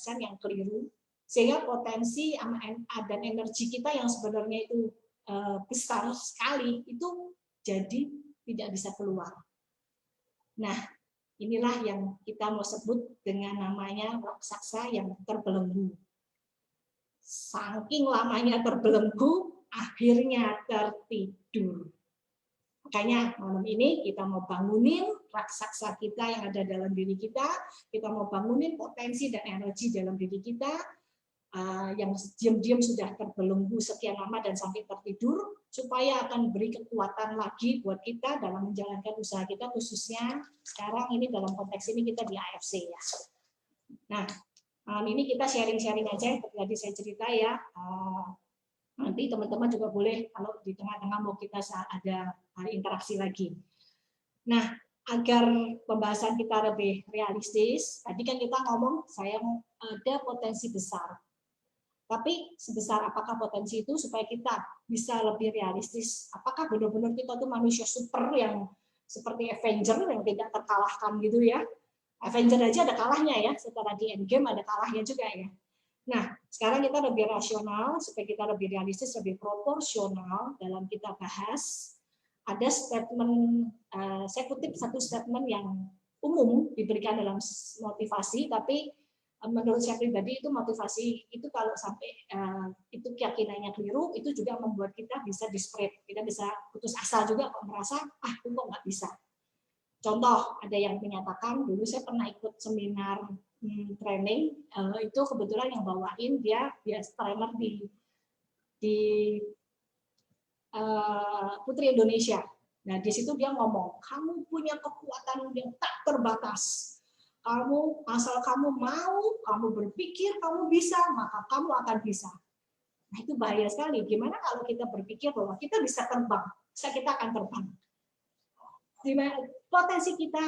kesan yang keliru, sehingga potensi dan energi kita yang sebenarnya itu besar sekali itu jadi tidak bisa keluar. Nah, inilah yang kita mau sebut dengan namanya raksasa yang terbelenggu. Saking lamanya terbelenggu, akhirnya tertidur. Makanya malam ini kita mau bangunin raksasa kita yang ada dalam diri kita mau bangunin potensi dan energi dalam diri kita yang diam-diam sudah terbelenggu sekian lama dan sampai tertidur, supaya akan beri kekuatan lagi buat kita dalam menjalankan usaha kita, khususnya sekarang ini dalam konteks ini kita di AFC ya. Nah, malam ini kita sharing-sharing aja, seperti tadi saya cerita ya. Nanti teman-teman juga boleh kalau di tengah-tengah mau kita ada interaksi lagi. Nah, agar pembahasan kita lebih realistis, tadi kan kita ngomong saya ada potensi besar. Tapi sebesar apakah potensi itu supaya kita bisa lebih realistis? Apakah benar-benar kita tuh manusia super yang seperti Avenger yang tidak terkalahkan gitu ya? Avenger aja ada kalahnya ya, setelah di Endgame ada kalahnya juga ya. Nah, sekarang kita lebih rasional, supaya kita lebih realistis, lebih proporsional dalam kita bahas. Ada statement, saya kutip satu statement yang umum diberikan dalam motivasi, tapi menurut saya pribadi itu motivasi itu kalau sampai itu keyakinannya keliru, itu juga membuat kita bisa desperate, kita bisa putus asa juga kalau merasa, aku kok nggak bisa. Contoh, ada yang menyatakan, dulu saya pernah ikut seminar training, itu kebetulan yang bawain dia trainer di Putri Indonesia. Nah, di situ dia ngomong, kamu punya kekuatan yang tak terbatas. Kamu asal kamu mau, kamu berpikir kamu bisa, maka kamu akan bisa. Nah, itu bahaya sekali. Gimana kalau kita berpikir bahwa kita bisa terbang, kita akan terbang. Potensi kita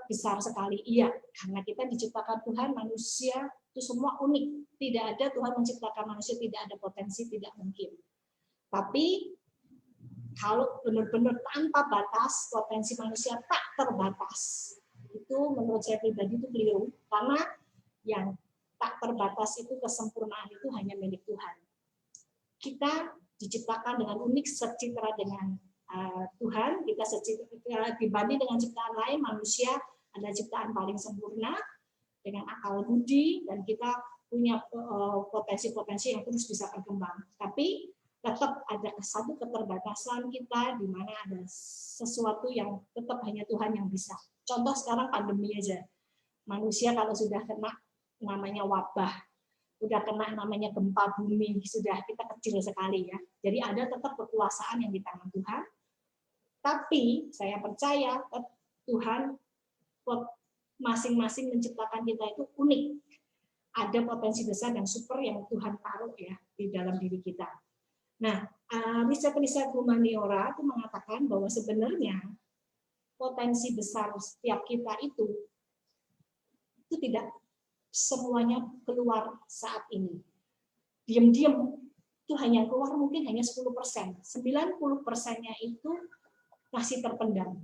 besar sekali, iya, karena kita diciptakan Tuhan, manusia itu semua unik, tidak ada Tuhan menciptakan manusia tidak ada potensi, tidak mungkin. Tapi kalau benar-benar tanpa batas, potensi manusia tak terbatas, itu menurut saya pribadi itu keliru, karena yang tak terbatas itu kesempurnaan itu hanya milik Tuhan. Kita diciptakan dengan unik, secitra dengan Tuhan, kita dibanding dengan ciptaan lain, manusia adalah ciptaan paling sempurna dengan akal budi, dan kita punya potensi-potensi yang terus bisa berkembang. Tapi tetap ada satu keterbatasan kita, di mana ada sesuatu yang tetap hanya Tuhan yang bisa. Contoh sekarang pandemi aja, manusia kalau sudah kena namanya wabah, udah kena namanya gempa bumi, sudah kita kecil sekali ya. Jadi ada tetap kekuasaan yang di tangan Tuhan. Tapi saya percaya Tuhan masing-masing menciptakan kita itu unik. Ada potensi besar dan super yang Tuhan taruh ya di dalam diri kita. Nah, riset-riset humaniora itu mengatakan bahwa sebenarnya potensi besar setiap kita itu tidak semuanya keluar saat ini. Diam-diam itu hanya keluar mungkin hanya 10%. 90%-nya itu masih terpendam.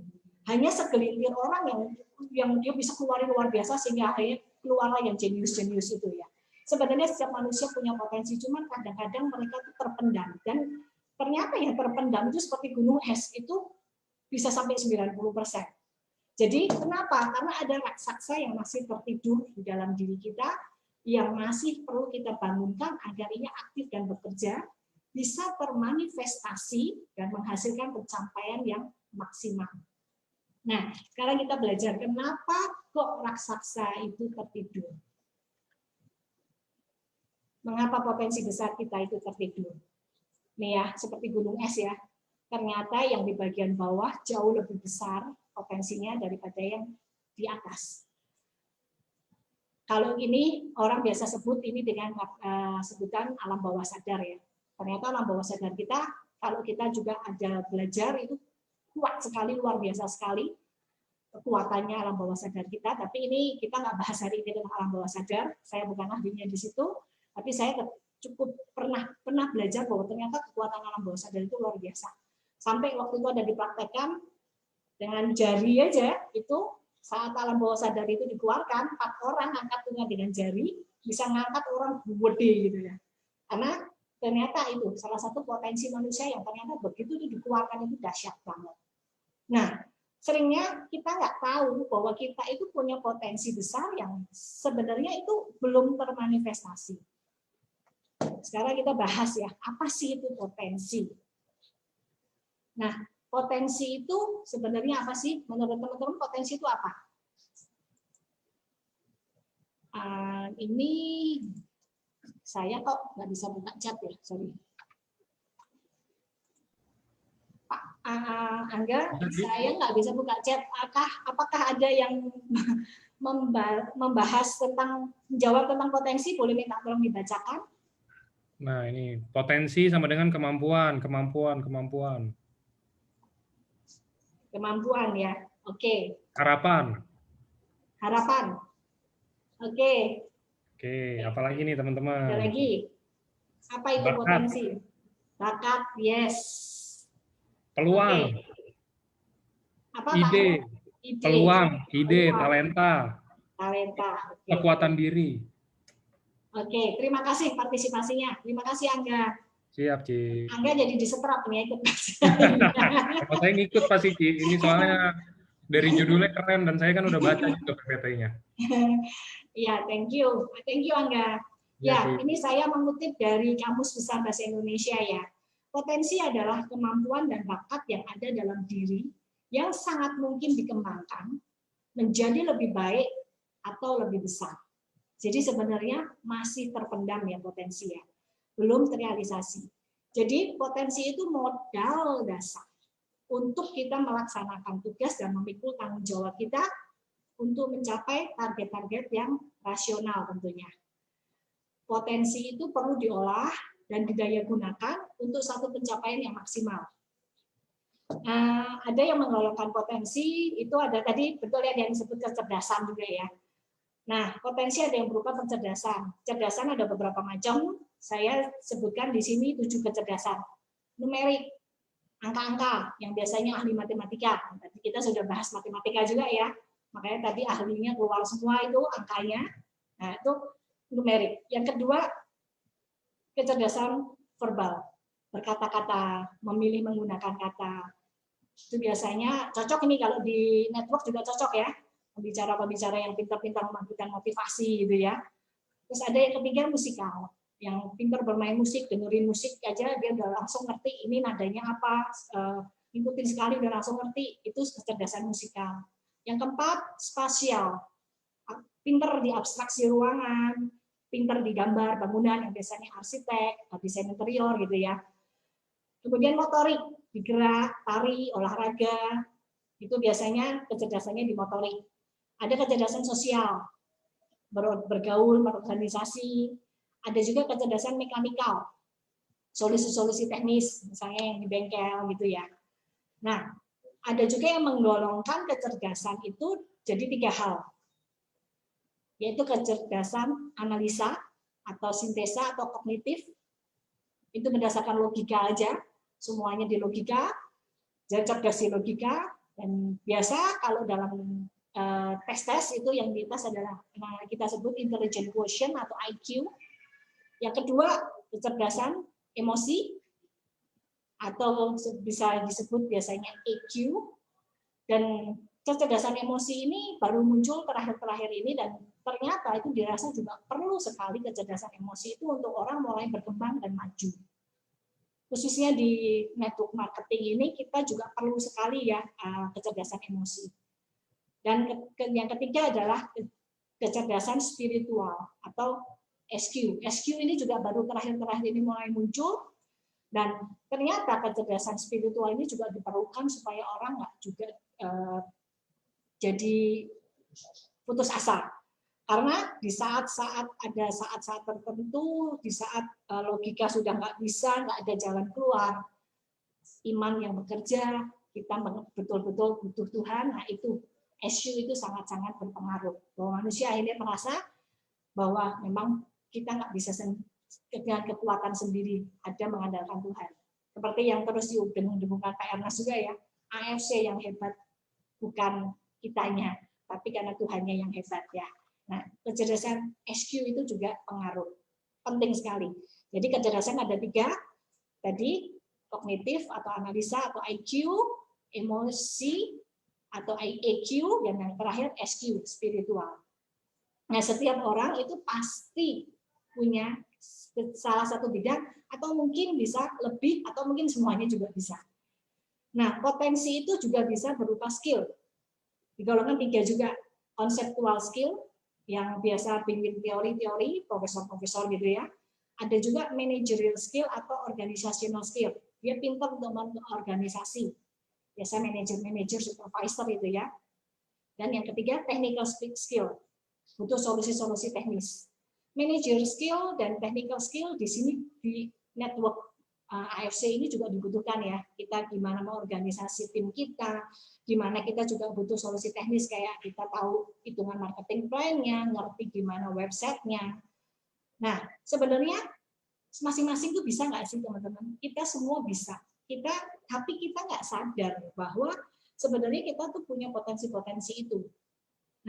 Hanya segelintir orang yang dia bisa keluarin luar biasa sehingga akhirnya keluarlah yang jenius-jenius itu ya. Sebenarnya setiap manusia punya potensi, cuman kadang-kadang mereka itu terpendam, dan ternyata yang terpendam itu seperti gunung es itu bisa sampai 90%. Jadi kenapa? Karena ada raksasa yang masih tertidur di dalam diri kita, yang masih perlu kita bangunkan agar ia aktif dan bekerja, bisa termanifestasi dan menghasilkan pencapaian yang maksimal. Nah, sekarang kita belajar kenapa kok raksasa itu tertidur. Mengapa potensi besar kita itu tertidur? Nih ya, seperti gunung es ya. Ternyata yang di bagian bawah jauh lebih besar potensinya daripada yang di atas. Kalau ini orang biasa sebut ini dengan sebutan alam bawah sadar ya. Ternyata alam bawah sadar kita, kalau kita juga ada belajar itu kuat sekali, luar biasa sekali kekuatannya alam bawah sadar kita. Tapi ini kita nggak bahas hari ini tentang alam bawah sadar. Saya bukan ahlinya di situ, tapi saya cukup pernah belajar bahwa ternyata kekuatan alam bawah sadar itu luar biasa. Sampai waktu itu ada dipraktekkan dengan jari aja, itu saat alam bawah sadar itu dikeluarkan, 4 orang angkat dengan jari, bisa ngangkat orang gede gitu ya. Karena ternyata itu salah satu potensi manusia yang ternyata begitu dikeluarkan itu dahsyat banget. Nah, seringnya kita nggak tahu bahwa kita itu punya potensi besar yang sebenarnya itu belum termanifestasi. Sekarang kita bahas ya, apa sih itu potensi? Nah, potensi itu sebenarnya apa sih? Menurut teman-teman potensi itu apa? Ini saya kok nggak bisa buka chat ya, sorry. Pak Angga, saya nggak bisa buka chat. Apakah ada yang membahas tentang, menjawab tentang potensi? Boleh minta tolong dibacakan? Nah, ini potensi sama dengan kemampuan. Kemampuan ya, oke. Harapan. Oke. Oke, apalagi nih teman-teman? Ada lagi. Apa itu Bakat. potensi? Bakat, yes. Peluang. Apa ide. Ide. Peluang, ide, talenta. Okay. Kekuatan diri. Oke, terima kasih partisipasinya. Terima kasih Angga. Siap, Ci. Angga jadi disetrap nih ikut. Kalau saya ngikut pasti, Ci. Ini soalnya dari judulnya keren dan saya kan udah baca juga PPT-nya. Ya, thank you Angga. Ya, ini saya mengutip dari Kamus Besar Bahasa Indonesia ya. Potensi adalah kemampuan dan bakat yang ada dalam diri yang sangat mungkin dikembangkan menjadi lebih baik atau lebih besar. Jadi sebenarnya masih terpendam ya potensi ya, belum terrealisasi. Jadi potensi itu modal dasar untuk kita melaksanakan tugas dan memikul tanggung jawab kita untuk mencapai target-target yang rasional tentunya. Potensi itu perlu diolah dan didaya gunakan untuk satu pencapaian yang maksimal. Ada yang menggolongkan potensi, itu ada tadi betul ya yang disebut kecerdasan juga ya. Nah, potensi ada yang berupa kecerdasan. Kecerdasan ada beberapa macam. Saya sebutkan di sini 7 kecerdasan. Numerik, angka-angka yang biasanya ahli matematika. Tadi kita sudah bahas matematika juga ya. Makanya tadi ahlinya keluar semua itu angkanya. Nah, itu numerik. Yang kedua, kecerdasan verbal. Berkata-kata, memilih menggunakan kata. Itu biasanya cocok ini kalau di network juga cocok ya. Pembicara-pembicara yang pintar-pintar memberikan motivasi gitu ya. Terus ada yang ketiga musikal, yang pintar bermain musik, dengerin musik aja dia udah langsung ngerti ini nadanya apa, ngikutin sekali udah langsung ngerti, itu kecerdasan musikal. Yang keempat spasial, pintar di abstraksi ruangan, pintar di gambar bangunan yang biasanya arsitek, desain interior gitu ya. Kemudian motorik, digerak, tari, olahraga, itu biasanya kecerdasannya di motorik. Ada kecerdasan sosial, bergaul, berorganisasi. Ada juga kecerdasan mekanikal, solusi-solusi teknis, misalnya yang di bengkel gitu ya. Nah, ada juga yang menggolongkan kecerdasan itu jadi 3 hal, yaitu kecerdasan analisa atau sintesa atau kognitif, itu berdasarkan logika aja, semuanya di logika, cerdas di logika, dan biasa kalau dalam tes itu yang dites adalah kita sebut intelligent quotient atau IQ. Yang kedua, kecerdasan emosi atau bisa disebut biasanya EQ. Dan kecerdasan emosi ini baru muncul terakhir-terakhir ini dan ternyata itu dirasa juga perlu sekali kecerdasan emosi itu untuk orang mulai berkembang dan maju. Khususnya di network marketing ini kita juga perlu sekali ya kecerdasan emosi. Dan yang ketiga adalah kecerdasan spiritual atau SQ. SQ ini juga baru terakhir-terakhir ini mulai muncul dan ternyata kecerdasan spiritual ini juga diperlukan supaya orang nggak juga jadi putus asa. Karena di saat-saat ada saat-saat tertentu, di saat logika sudah nggak bisa, nggak ada jalan keluar, iman yang bekerja, kita betul-betul butuh Tuhan, nah itu SQ itu sangat-sangat berpengaruh. Bahwa manusia akhirnya merasa bahwa memang kita nggak bisa dengan kekuatan sendiri, ada mengandalkan Tuhan. Seperti yang terus didengung-dengungkan Pak Ernest juga ya, AFC yang hebat, bukan kitanya, tapi karena Tuhannya yang hebat ya. Nah, kecerdasan SQ itu juga penting sekali. Jadi kecerdasan ada 3, tadi kognitif atau analisa atau IQ, emosi atau EQ, dan yang terakhir SQ, spiritual. Nah, setiap orang itu pasti punya salah satu bidang, atau mungkin bisa lebih, atau mungkin semuanya juga bisa. Nah, potensi itu juga bisa berupa skill. Digolongkan 3 juga, conceptual skill, yang biasa bimbing teori-teori, profesor-profesor gitu ya. Ada juga managerial skill atau organizational skill. Dia pintar untuk organisasi. Biasa manager, supervisor itu ya. Dan yang ketiga, technical skill. Butuh solusi-solusi teknis. Manager skill dan technical skill di sini di network AFC ini juga dibutuhkan ya. Kita gimana mau organisasi tim kita, gimana kita juga butuh solusi teknis kayak kita tahu hitungan marketing plan-nya, ngerti gimana website-nya. Nah, sebenarnya masing-masing itu bisa nggak sih teman-teman? Kita semua bisa. Tapi kita nggak sadar bahwa sebenarnya kita tuh punya potensi-potensi itu.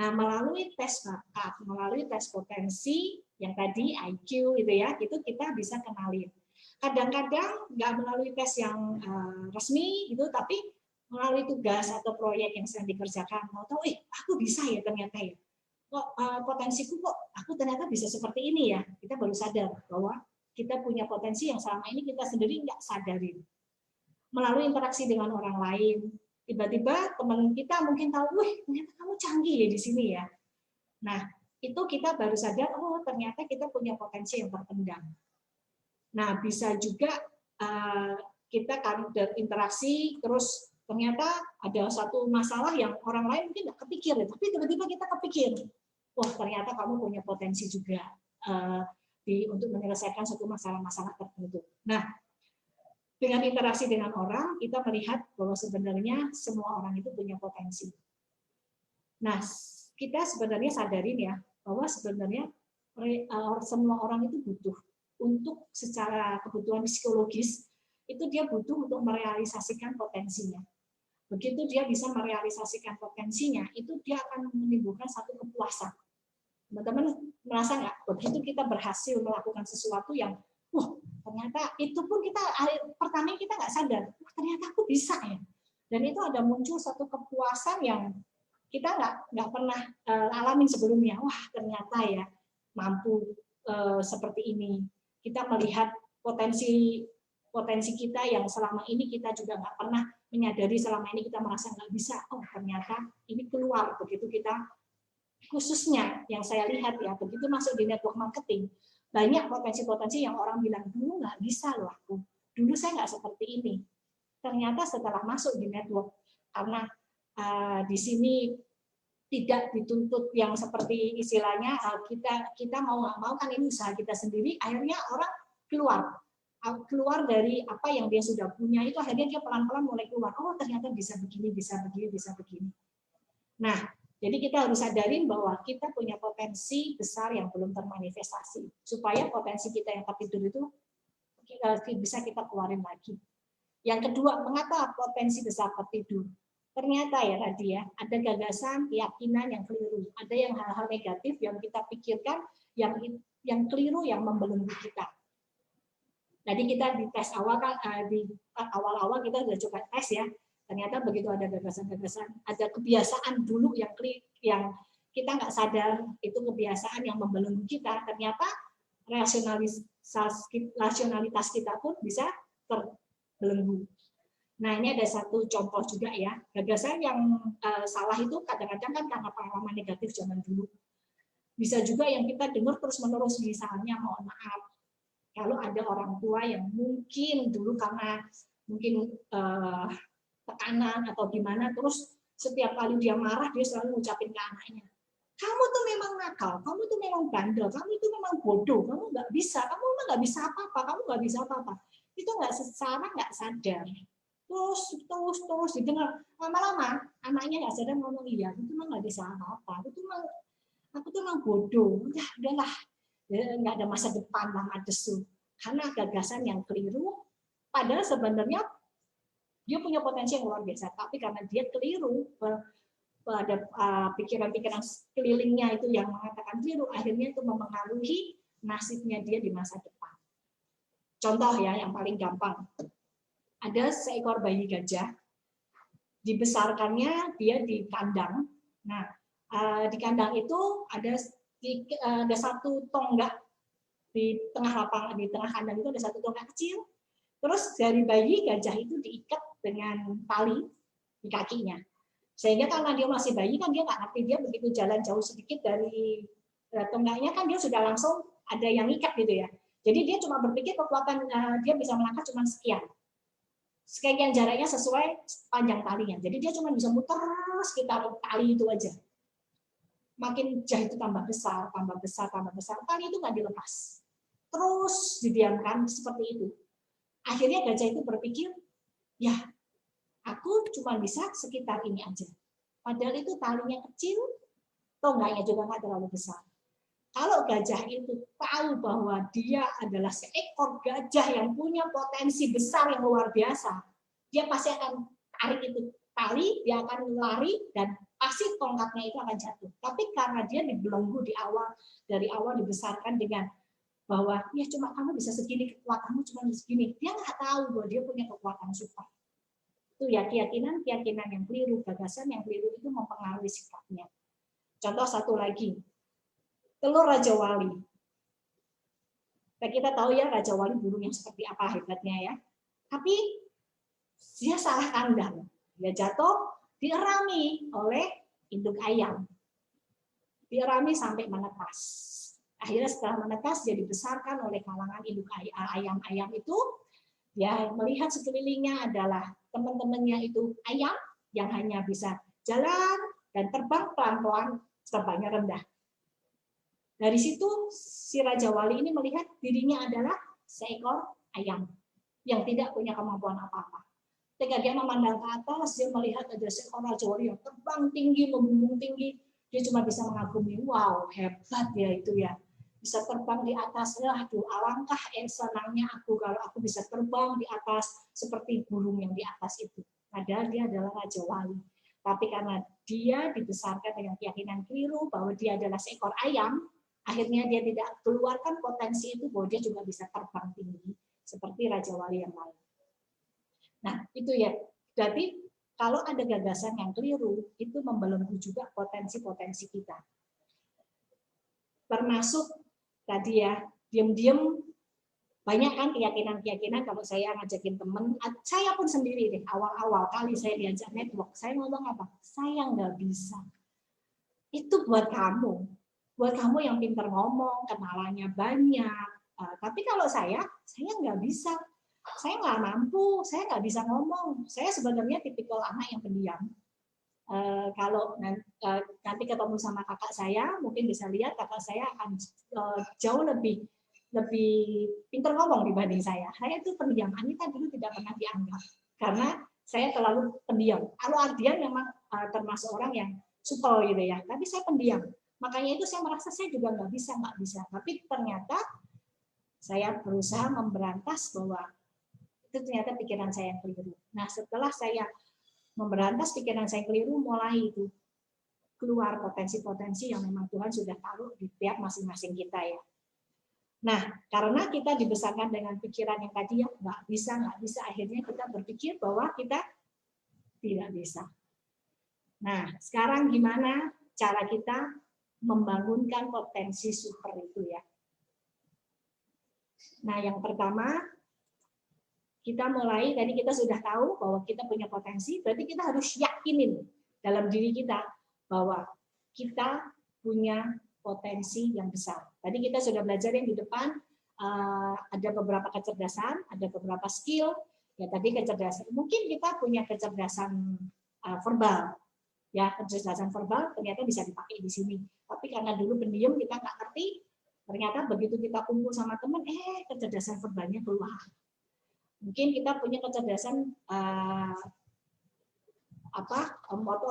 Nah, melalui tes bakat, melalui tes potensi yang tadi IQ gitu ya, itu kita bisa kenalin. Kadang-kadang nggak melalui tes yang resmi gitu, tapi melalui tugas atau proyek yang sedang dikerjakan. Mau tahu, aku bisa ya ternyata ya. Kok potensiku kok aku ternyata bisa seperti ini ya. Kita baru sadar bahwa kita punya potensi yang selama ini kita sendiri nggak sadarin. Melalui interaksi dengan orang lain, tiba-tiba teman kita mungkin tahu, ternyata kamu canggih ya di sini ya. Nah, itu kita baru sadar, ternyata kita punya potensi yang terpendam. Nah, bisa juga kita kan berinteraksi, terus ternyata ada satu masalah yang orang lain mungkin nggak kepikir, tapi tiba-tiba kita kepikir, ternyata kamu punya potensi juga untuk menyelesaikan suatu masalah-masalah tertentu. Nah, dengan interaksi dengan orang, kita melihat bahwa sebenarnya semua orang itu punya potensi. Nah, kita sebenarnya sadarin ya, bahwa sebenarnya semua orang itu butuh untuk secara kebutuhan psikologis, itu dia butuh untuk merealisasikan potensinya. Begitu dia bisa merealisasikan potensinya, itu dia akan menimbulkan satu kepuasan. Teman-teman merasa nggak? Begitu kita berhasil melakukan sesuatu yang ternyata itu pun pertama kita nggak sadar, ternyata aku bisa ya. Dan itu ada muncul satu kepuasan yang kita nggak pernah alamin sebelumnya. Ternyata ya mampu seperti ini. Kita melihat potensi kita yang selama ini kita juga nggak pernah menyadari, selama ini kita merasa nggak bisa. Ternyata ini keluar begitu kita, khususnya yang saya lihat ya, begitu masuk di network marketing, banyak potensi-potensi yang orang bilang, dulu nggak bisa loh aku, dulu saya nggak seperti ini. Ternyata setelah masuk di network, karena di sini tidak dituntut yang seperti istilahnya kita mau nggak mau kan ini usaha kita sendiri, akhirnya orang keluar dari apa yang dia sudah punya, itu akhirnya dia pelan-pelan mulai keluar, ternyata bisa begini, bisa begini, bisa begini. Nah, jadi kita harus sadarin bahwa kita punya potensi besar yang belum termanifestasi. Supaya potensi kita yang tertidur itu bisa kita keluarin lagi. Yang kedua, mengapa potensi besar tertidur? Ternyata ya tadi ya, ada gagasan, keyakinan yang keliru. Ada yang hal-hal negatif yang kita pikirkan, yang keliru, yang membelenggu kita. Jadi kita di tes awal kan, di awal-awal kita sudah coba tes ya. Ternyata begitu ada gagasan-gagasan, ada kebiasaan dulu yang kita nggak sadar, itu kebiasaan yang membelenggu kita, ternyata rasionalitas kita pun bisa terbelenggu. Nah, ini ada satu contoh juga ya, gagasan yang salah itu kadang-kadang kan karena pengalaman negatif zaman dulu. Bisa juga yang kita dengar terus-menerus, misalnya mohon maaf, kalau ada orang tua yang mungkin dulu karena mungkin tekanan atau gimana, terus setiap kali dia marah dia selalu ngucapin ke anaknya, kamu tuh memang nakal, kamu tuh memang bandel, kamu itu memang bodoh, kamu nggak bisa, kamu memang nggak bisa apa-apa, kamu nggak bisa apa-apa. Itu nggak sadar, terus didengar, lama-lama anaknya nggak sadar ngomong, iya aku tuh memang nggak bisa apa-apa, aku tuh memang bodoh, udahlah, nggak ada masa depan, lama desu, karena gagasan yang keliru. Padahal sebenarnya dia punya potensi yang luar biasa, tapi karena dia keliru ada pikiran-pikiran kelilingnya itu yang mengatakan keliru, akhirnya itu mempengaruhi nasibnya dia di masa depan. Contoh ya yang paling gampang, ada seekor bayi gajah, dibesarkannya dia di kandang. Nah, di kandang itu ada satu tonggak di tengah lapangan, di tengah kandang itu ada satu tonggak kecil. Terus dari bayi gajah itu diikat dengan tali di kakinya. Sehingga karena dia masih bayi kan dia nggak ngerti, dia begitu jalan jauh sedikit dari tonggaknya kan dia sudah langsung ada yang ikat gitu ya. Jadi dia cuma berpikir kekuatan dia bisa melangkah cuma sekian jaraknya sesuai panjang talinya. Jadi dia cuma bisa muter sekitar tali itu aja. Makin jah itu tambah besar, tambah besar, tambah besar. Tali itu nggak dilepas. Terus didiamkan seperti itu. Akhirnya gajah itu berpikir, ya aku cuma bisa sekitar ini aja. Padahal itu talinya kecil, tonggaknya juga nggak terlalu besar. Kalau gajah itu tahu bahwa dia adalah seekor gajah yang punya potensi besar yang luar biasa, dia pasti akan tarik itu tali, dia akan lari dan pasti tongkatnya itu akan jatuh. Tapi karena dia dibelenggu dari awal dibesarkan dengan bahwa ya cuma kamu bisa segini, kekuatanmu cuma segini, dia nggak tahu bahwa dia punya kekuatan super. Itu ya keyakinan yang keliru, gagasan yang keliru itu mempengaruhi sikapnya. Contoh satu lagi, telur Raja Wali. Kita tahu ya Raja Wali burung yang seperti apa hebatnya ya. Tapi dia salah kandang. Dia jatuh, dierami oleh induk ayam. Dierami sampai menetas. Akhirnya setelah menetas dia dibesarkan oleh kalangan induk ayam-ayam itu. Dia melihat sekelilingnya adalah teman-temannya itu ayam yang hanya bisa jalan dan terbang pelan-pelan, terbangnya rendah. Dari situ si Raja Wali ini melihat dirinya adalah seekor ayam yang tidak punya kemampuan apa-apa. Ketika dia memandang ke atas, dia melihat ada seekor Raja Wali yang terbang tinggi, membumbung tinggi. Dia cuma bisa mengagumi, wow hebat ya itu ya. Bisa terbang di atas, aduh alangkah senangnya aku kalau aku bisa terbang di atas seperti burung yang di atas itu. Padahal dia adalah Raja Wali. Tapi karena dia dibesarkan dengan keyakinan keliru bahwa dia adalah seekor ayam, akhirnya dia tidak keluarkan potensi itu bahwa dia juga bisa terbang tinggi seperti Raja Wali yang lain. Nah, itu ya. Jadi kalau ada gagasan yang keliru, itu membelenggu juga potensi-potensi kita. Termasuk tadi ya, diam-diam banyak kan keyakinan-keyakinan kalau saya ngajakin teman, saya pun sendiri deh, awal-awal kali saya diajak network, saya ngomong apa? Saya nggak bisa. Itu buat kamu yang pintar ngomong, kenalannya banyak. Tapi kalau saya nggak bisa. Saya nggak mampu, saya nggak bisa ngomong. Saya sebenarnya tipikal anak yang pendiam. Kalau nanti ketemu sama kakak saya, mungkin bisa lihat kakak saya akan jauh lebih pintar ngomong dibanding saya. Saya itu pendiam. Anita dulu tidak pernah dianggap karena saya terlalu pendiam. Kalau Ardian memang termasuk orang yang supel gitu ya, tapi saya pendiam. Makanya itu saya merasa saya juga nggak bisa. Tapi ternyata saya berusaha memberantas bahwa itu ternyata pikiran saya yang keliru. Nah, setelah saya memberantas pikiran saya keliru, mulai itu keluar potensi-potensi yang memang Tuhan sudah taruh di tiap masing-masing kita ya. Nah, karena kita dibesarkan dengan pikiran yang tadi ya nggak bisa, akhirnya kita berpikir bahwa kita tidak bisa. Nah, sekarang gimana cara kita membangunkan potensi super itu ya? Nah, yang pertama kita mulai, tadi kita sudah tahu bahwa kita punya potensi, berarti kita harus yakinin dalam diri kita bahwa kita punya potensi yang besar. Tadi kita sudah belajar yang di depan, ada beberapa kecerdasan, ada beberapa skill. Ya tadi kecerdasan, mungkin kita punya kecerdasan verbal. Ya, kecerdasan verbal ternyata bisa dipakai di sini. Tapi karena dulu pendiam kita nggak ngerti, ternyata begitu kita kumpul sama teman, kecerdasan verbalnya keluar. Mungkin kita punya kecerdasan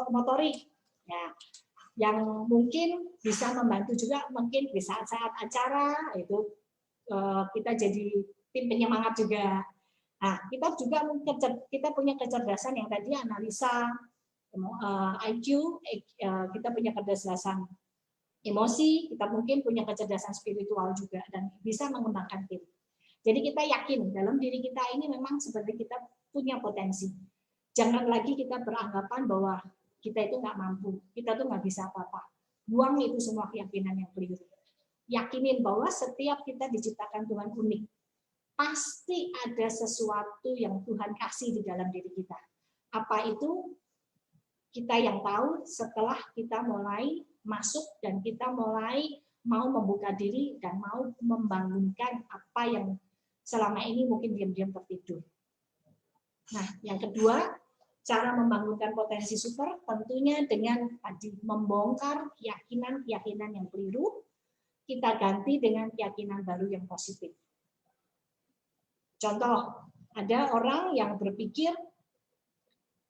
motorik, ya, yang mungkin bisa membantu juga mungkin di saat-saat acara itu kita jadi tim penyemangat juga. Nah, kita punya kecerdasan yang tadi analisa, IQ, kita punya kecerdasan emosi, kita mungkin punya kecerdasan spiritual juga, dan bisa mengembangkan tim. Jadi kita yakin dalam diri kita ini memang sebenarnya kita punya potensi. Jangan lagi kita beranggapan bahwa kita itu nggak mampu, kita tuh nggak bisa apa-apa. Buang itu semua keyakinan yang keliru. Yakinin bahwa setiap kita diciptakan Tuhan unik. Pasti ada sesuatu yang Tuhan kasih di dalam diri kita. Apa itu? Kita yang tahu setelah kita mulai masuk dan kita mulai mau membuka diri dan mau membangunkan apa yang selama ini mungkin diam-diam tertidur. Nah, yang kedua, cara membangunkan potensi super tentunya dengan tadi membongkar keyakinan-keyakinan yang keliru, kita ganti dengan keyakinan baru yang positif. Contoh, ada orang yang berpikir,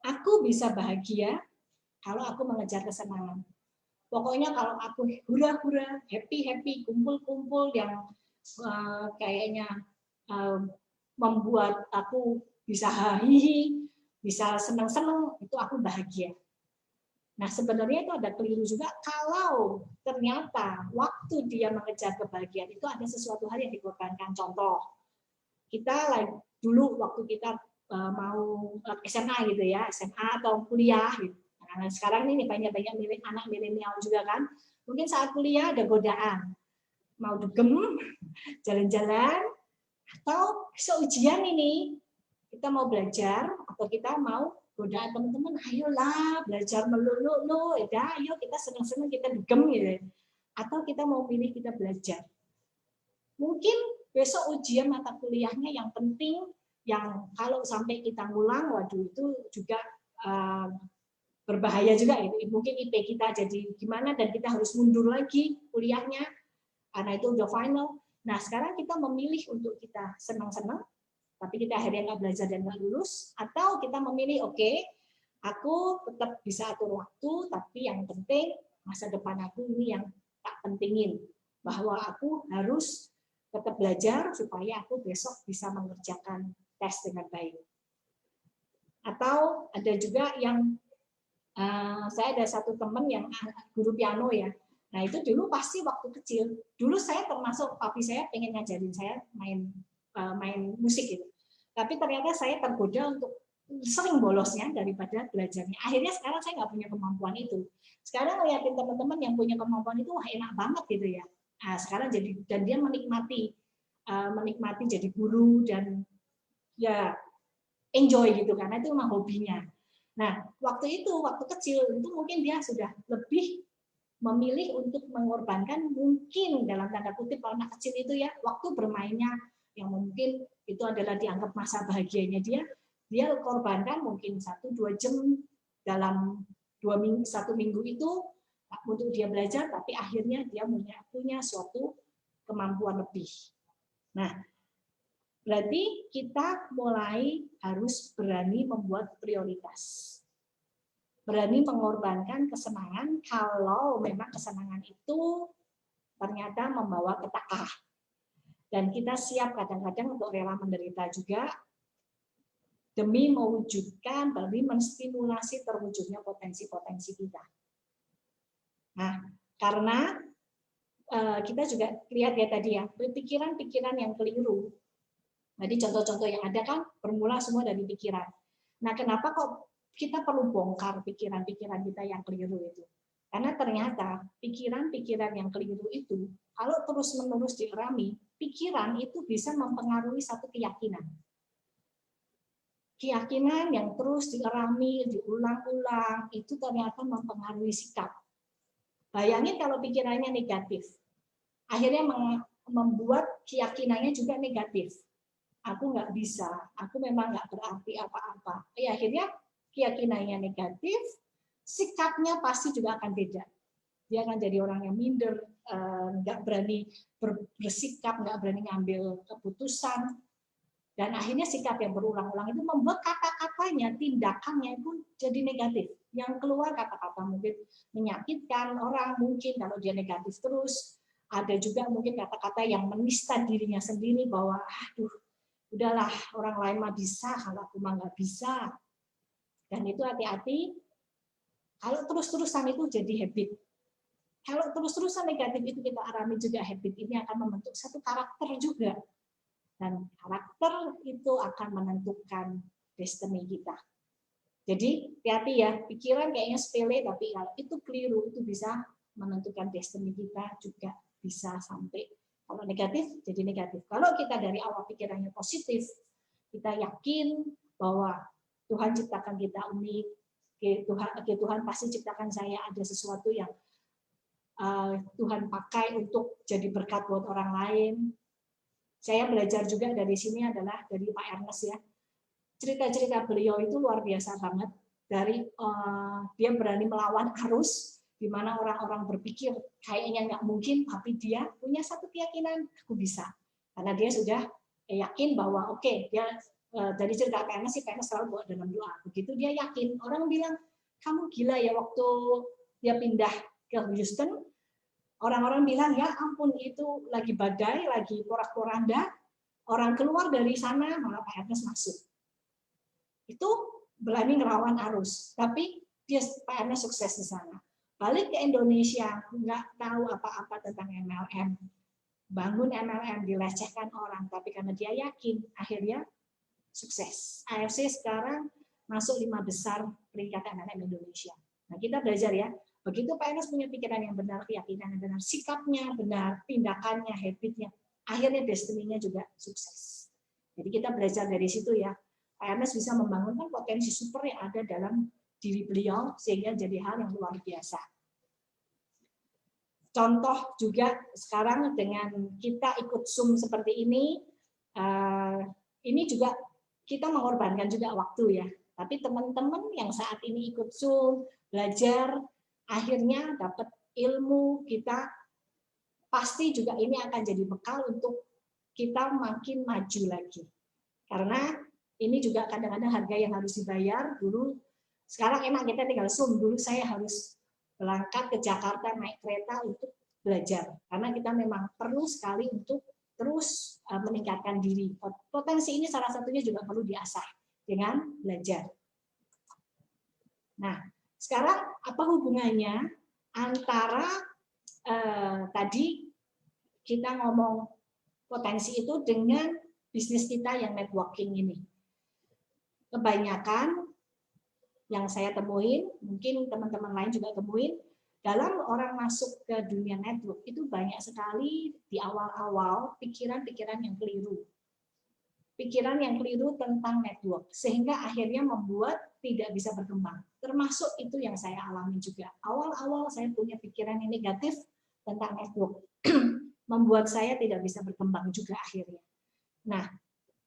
aku bisa bahagia kalau aku mengejar kesenangan. Pokoknya kalau aku hura-hura, happy-happy, kumpul-kumpul yang kayaknya membuat aku bisa hahihi, bisa senang-senang, itu aku bahagia. Nah, sebenarnya itu ada keliru juga kalau ternyata waktu dia mengejar kebahagiaan itu ada sesuatu hal yang dikorbankan. Contoh, kita dulu waktu kita mau SMA gitu ya, SMA atau kuliah gitu. Nah, sekarang ini banyak-banyak anak milenial juga kan. Mungkin saat kuliah ada godaan. Mau dugem, jalan-jalan, atau seujian ini kita mau belajar atau kita mau godaan teman-teman, ayolah belajar melulu, ya, ayo kita senang-senang kita dugem gitu. Atau kita mau pilih kita belajar. Mungkin besok ujian mata kuliahnya yang penting, yang kalau sampai kita ngulang, waduh itu juga berbahaya juga gitu. Mungkin IP kita jadi gimana dan kita harus mundur lagi kuliahnya karena itu udah final. Nah, sekarang kita memilih untuk kita senang-senang, tapi kita akhirnya nggak belajar dan nggak lulus, atau kita memilih, oke, aku tetap bisa atur waktu, tapi yang penting masa depan aku ini yang tak pentingin, bahwa aku harus tetap belajar supaya aku besok bisa mengerjakan tes dengan baik. Atau ada juga yang saya ada satu teman yang guru piano ya. Nah itu dulu pasti waktu kecil. Dulu saya termasuk papi saya pengen ngajarin saya main musik gitu. Tapi ternyata saya tergoda untuk sering bolosnya daripada belajarnya. Akhirnya sekarang saya nggak punya kemampuan itu. Sekarang lihatin teman-teman yang punya kemampuan itu wah enak banget gitu ya. Nah, sekarang jadi dan dia menikmati jadi guru dan ya enjoy gitu karena itu memang hobinya. Nah, waktu kecil itu mungkin dia sudah lebih memilih untuk mengorbankan mungkin dalam tanda kutip kalau anak kecil itu ya waktu bermainnya yang mungkin itu adalah dianggap masa bahagianya dia korbankan mungkin 1-2 jam dalam 1 minggu itu untuk dia belajar, tapi akhirnya dia punya suatu kemampuan lebih. Nah, berarti kita mulai harus berani membuat prioritas. Berani mengorbankan kesenangan kalau memang kesenangan itu ternyata membawa petaka. Dan kita siap kadang-kadang untuk rela menderita juga demi mewujudkan, demi menstimulasi terwujudnya potensi-potensi kita. Nah, karena kita juga lihat ya tadi ya, pikiran-pikiran yang keliru. Jadi contoh-contoh yang ada kan bermula semua dari pikiran. Nah, kenapa kok kita perlu bongkar pikiran-pikiran kita yang keliru itu? Karena ternyata pikiran-pikiran yang keliru itu, kalau terus-menerus dierami, pikiran itu bisa mempengaruhi satu keyakinan. Keyakinan yang terus dierami, diulang-ulang, itu ternyata mempengaruhi sikap. Bayangin kalau pikirannya negatif, akhirnya membuat keyakinannya juga negatif. Aku nggak bisa, aku memang nggak berarti apa-apa. Ya, akhirnya keyakinannya negatif, sikapnya pasti juga akan beda. Dia akan jadi orang yang minder, nggak berani bersikap, nggak berani ngambil keputusan, dan akhirnya sikap yang berulang-ulang itu membuat kata-katanya, tindakannya itu jadi negatif. Yang keluar kata-kata mungkin menyakitkan orang, mungkin kalau dia negatif terus. Ada juga mungkin kata-kata yang menista dirinya sendiri bahwa, aduh, udahlah orang lain mah bisa, kalau aku mah nggak bisa. Dan itu hati-hati, Kalau terus-terusan itu jadi habit. Kalau terus-terusan negatif itu kita alami juga, habit ini akan membentuk satu karakter juga. Dan karakter itu akan menentukan destiny kita. Jadi hati-hati ya, pikiran kayaknya sepele, tapi kalau itu keliru, itu bisa menentukan destiny kita juga bisa sampai. Kalau negatif, jadi negatif. Kalau kita dari awal pikirannya positif, kita yakin bahwa Tuhan ciptakan kita unik, Tuhan pasti ciptakan saya ada sesuatu yang Tuhan pakai untuk jadi berkat buat orang lain. Saya belajar juga dari sini adalah dari Pak Ernest ya. Cerita-cerita beliau itu luar biasa banget. Dari dia berani melawan arus, di mana orang-orang berpikir kayaknya nggak mungkin, tapi dia punya satu keyakinan, aku bisa. Karena dia sudah yakin bahwa oke, dia dari cerita Pak Ernest sih, Pak Ernest selalu buat dalam doa. Begitu dia yakin, orang bilang kamu gila ya, waktu dia pindah ke Houston, orang-orang bilang ya ampun itu lagi badai, lagi porak-poranda, orang keluar dari sana malah Pak Ernest masuk. Itu berani ngelawan arus, tapi dia Pak Ernest sukses di sana. Balik ke Indonesia, nggak tahu apa-apa tentang MLM. Bangun MLM, dilecehkan orang, tapi karena dia yakin, akhirnya sukses. AFC sekarang masuk 5 besar peringkat MLM Indonesia. Nah, kita belajar ya, begitu Pak Ernest punya pikiran yang benar, keyakinan yang benar, sikapnya benar, tindakannya, habitnya, akhirnya destiny-nya juga sukses. Jadi kita belajar dari situ ya. Pak Ernest bisa membangunkan potensi super yang ada dalam diri beliau sehingga jadi hal yang luar biasa. Contoh juga sekarang dengan kita ikut Zoom seperti ini juga kita mengorbankan juga waktu ya. Tapi teman-teman yang saat ini ikut Zoom, belajar, akhirnya dapat ilmu, kita pasti juga ini akan jadi bekal untuk kita makin maju lagi. Karena ini juga kadang-kadang harga yang harus dibayar. Dulu, sekarang enak kita tinggal Zoom. Dulu saya harus berangkat ke Jakarta naik kereta untuk belajar. Karena kita memang perlu sekali untuk terus meningkatkan diri. Potensi ini salah satunya juga perlu diasah dengan belajar. Nah, sekarang apa hubungannya antara tadi kita ngomong potensi itu dengan bisnis kita yang networking ini? Kebanyakan yang saya temuin, mungkin teman-teman lain juga temuin, dalam orang masuk ke dunia network itu banyak sekali di awal-awal pikiran-pikiran yang keliru. Pikiran yang keliru tentang network, sehingga akhirnya membuat tidak bisa berkembang. Termasuk itu yang saya alami juga. Awal-awal saya punya pikiran yang negatif tentang network, membuat saya tidak bisa berkembang juga akhirnya. Nah,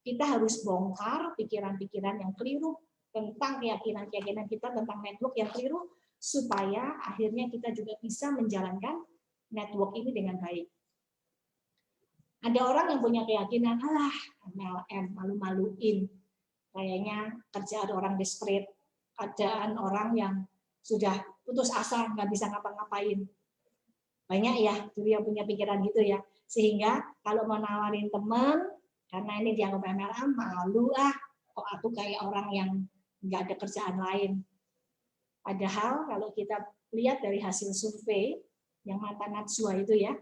kita harus bongkar pikiran-pikiran yang keliru tentang keyakinan-keyakinan kita tentang network yang keliru, supaya akhirnya kita juga bisa menjalankan network ini dengan baik. Ada orang yang punya keyakinan, alah MLM, malu-maluin. Kayaknya kerjaan orang desperate, kerjaan orang yang sudah putus asa, nggak bisa ngapa-ngapain. Banyak ya, dulu yang punya pikiran gitu ya. Sehingga kalau mau nawarin teman, karena ini dianggap MLM, malu kok aku kayak orang yang nggak ada kerjaan lain. Padahal kalau kita lihat dari hasil survei yang mantan Najwa itu ya,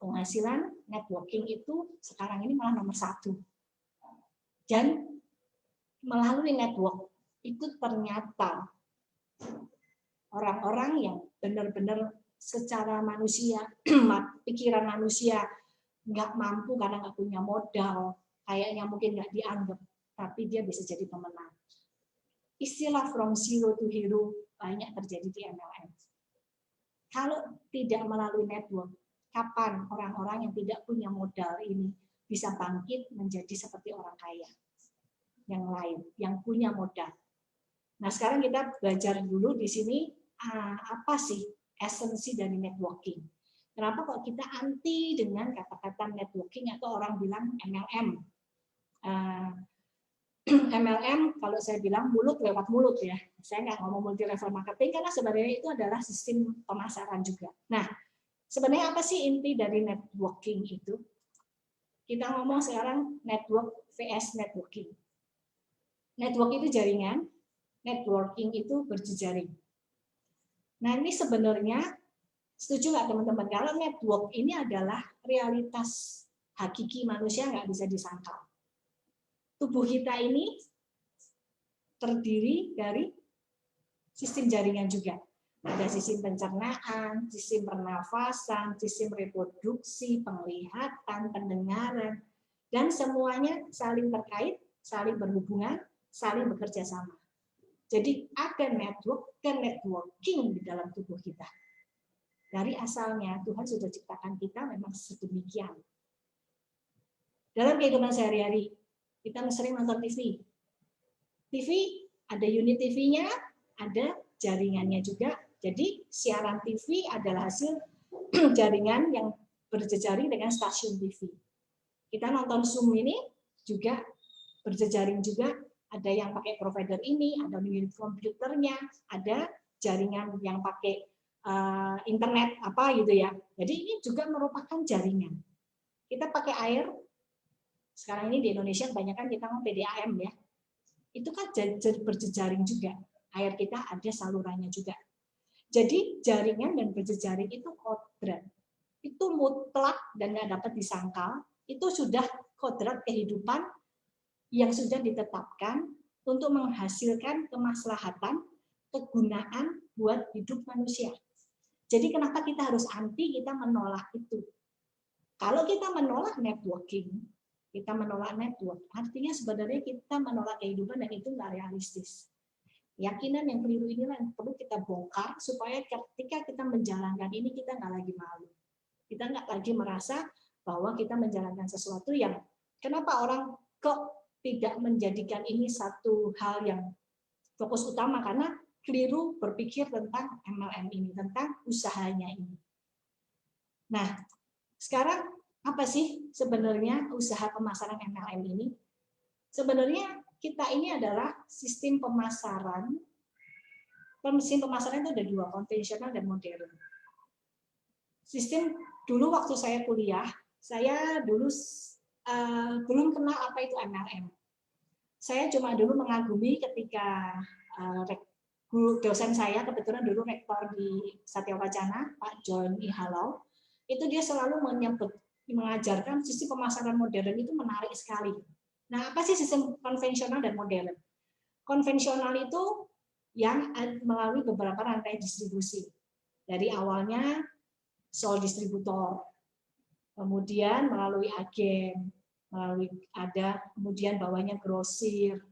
penghasilan networking itu sekarang ini malah nomor 1. Dan melalui network itu ternyata orang-orang yang benar-benar secara manusia, pikiran manusia nggak mampu karena nggak punya modal, kayaknya mungkin nggak dianggap, tapi dia bisa jadi pemenang. Istilah from zero to hero banyak terjadi di MLM. Kalau tidak melalui network, kapan orang-orang yang tidak punya modal ini bisa bangkit menjadi seperti orang kaya yang lain, yang punya modal? Nah, sekarang kita belajar dulu di sini apa sih esensi dari networking. Kenapa kok kita anti dengan kata-kata networking atau orang bilang MLM? MLM kalau saya bilang mulut lewat mulut ya. Saya nggak ngomong multi level marketing karena sebenarnya itu adalah sistem pemasaran juga. Nah, sebenarnya apa sih inti dari networking itu? Kita ngomong sekarang network vs networking. Network itu jaringan, networking itu berjejaring. Nah ini sebenarnya, setuju nggak teman-teman? Kalau network ini adalah realitas hakiki manusia, nggak bisa disangkal. Tubuh kita ini terdiri dari sistem jaringan juga. Ada sistem pencernaan, sistem pernafasan, sistem reproduksi, penglihatan, pendengaran, dan semuanya saling terkait, saling berhubungan, saling bekerja sama. Jadi ada network dan networking di dalam tubuh kita. Dari asalnya Tuhan sudah ciptakan kita memang sedemikian. Dalam kehidupan sehari-hari, kita sering nonton TV. TV, ada unit TV-nya, ada jaringannya juga. Jadi siaran TV adalah hasil jaringan yang berjejaring dengan stasiun TV. Kita nonton Zoom ini juga berjejaring juga, ada yang pakai provider ini, ada unit komputernya, ada jaringan yang pakai internet apa gitu ya. Jadi ini juga merupakan jaringan. Kita pakai air, sekarang ini di Indonesia kebanyakan kita ngomong PDAM ya. Itu kan berjejaring juga. Air kita ada salurannya juga. Jadi jaringan dan berjejaring itu kodrat. Itu mutlak dan nggak dapat disangkal. Itu sudah kodrat kehidupan yang sudah ditetapkan untuk menghasilkan kemaslahatan, kegunaan buat hidup manusia. Jadi kenapa kita harus anti, kita menolak itu. Kalau kita menolak networking, kita menolak network, artinya sebenarnya kita menolak kehidupan dan itu nggak realistis. Keyakinan yang keliru inilah yang perlu kita bongkar supaya ketika kita menjalankan ini kita nggak lagi malu. Kita nggak lagi merasa bahwa kita menjalankan sesuatu yang kenapa orang kok tidak menjadikan ini satu hal yang fokus utama, karena keliru berpikir tentang MLM ini, tentang usahanya ini. Nah, sekarang apa sih sebenarnya usaha pemasaran MLM ini? Sebenarnya kita ini adalah sistem pemasaran. Sistem pemasaran itu ada dua, konvensional dan modern. Sistem dulu waktu saya kuliah, saya dulu belum kenal apa itu MLM. Saya cuma dulu mengagumi ketika guru dosen saya, kebetulan dulu rektor di Satya Wacana, Pak John I. Halau, itu dia selalu mengajarkan sistem pemasaran modern itu menarik sekali. Nah, apa sih sistem konvensional dan modern? Konvensional itu yang melalui beberapa rantai distribusi. Dari awalnya sole distributor, kemudian melalui agen, kemudian bawahnya grosir,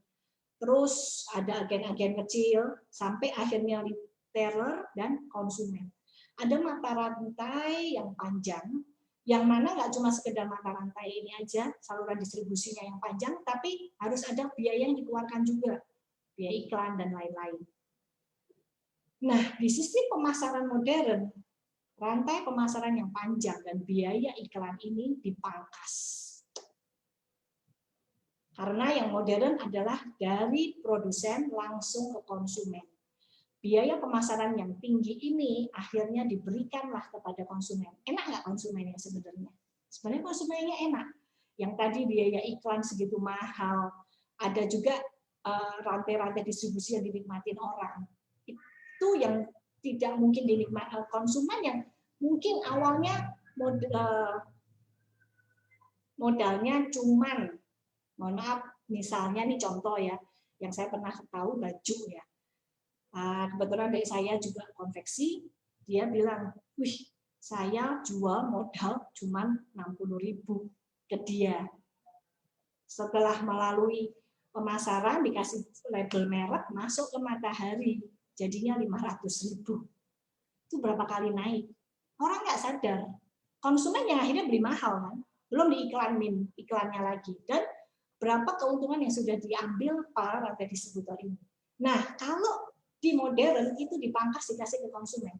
terus ada agen-agen kecil, sampai akhirnya retailer dan konsumen. Ada mata rantai yang panjang, yang mana nggak cuma sekedar mata rantai ini aja, saluran distribusinya yang panjang, tapi harus ada biaya yang dikeluarkan juga, biaya iklan dan lain-lain. Nah, di sistem pemasaran modern, rantai pemasaran yang panjang dan biaya iklan ini dipangkas. Karena yang modern adalah dari produsen langsung ke konsumen. Biaya pemasaran yang tinggi ini akhirnya diberikanlah kepada konsumen. Enak nggak konsumennya sebenarnya? Sebenarnya konsumennya enak. Yang tadi biaya iklan segitu mahal, ada juga rantai-rantai distribusi yang dinikmatin orang. Itu yang tidak mungkin dinikmati konsumen, yang mungkin awalnya modalnya cuman, mohon maaf, misalnya nih contoh ya, yang saya pernah tahu baju ya. Kebetulan dari saya juga konveksi, dia bilang, wih, saya jual modal cuma 60.000 ke dia. Setelah melalui pemasaran, dikasih label merek, masuk ke Matahari, jadinya 500.000. Itu berapa kali naik? Orang nggak sadar. Konsumen yang akhirnya beli mahal kan, belum diiklanin iklannya lagi. Dan berapa keuntungan yang sudah diambil para rantai distributor ini. Nah, kalau di modern itu dipangkas dikasih ke konsumen.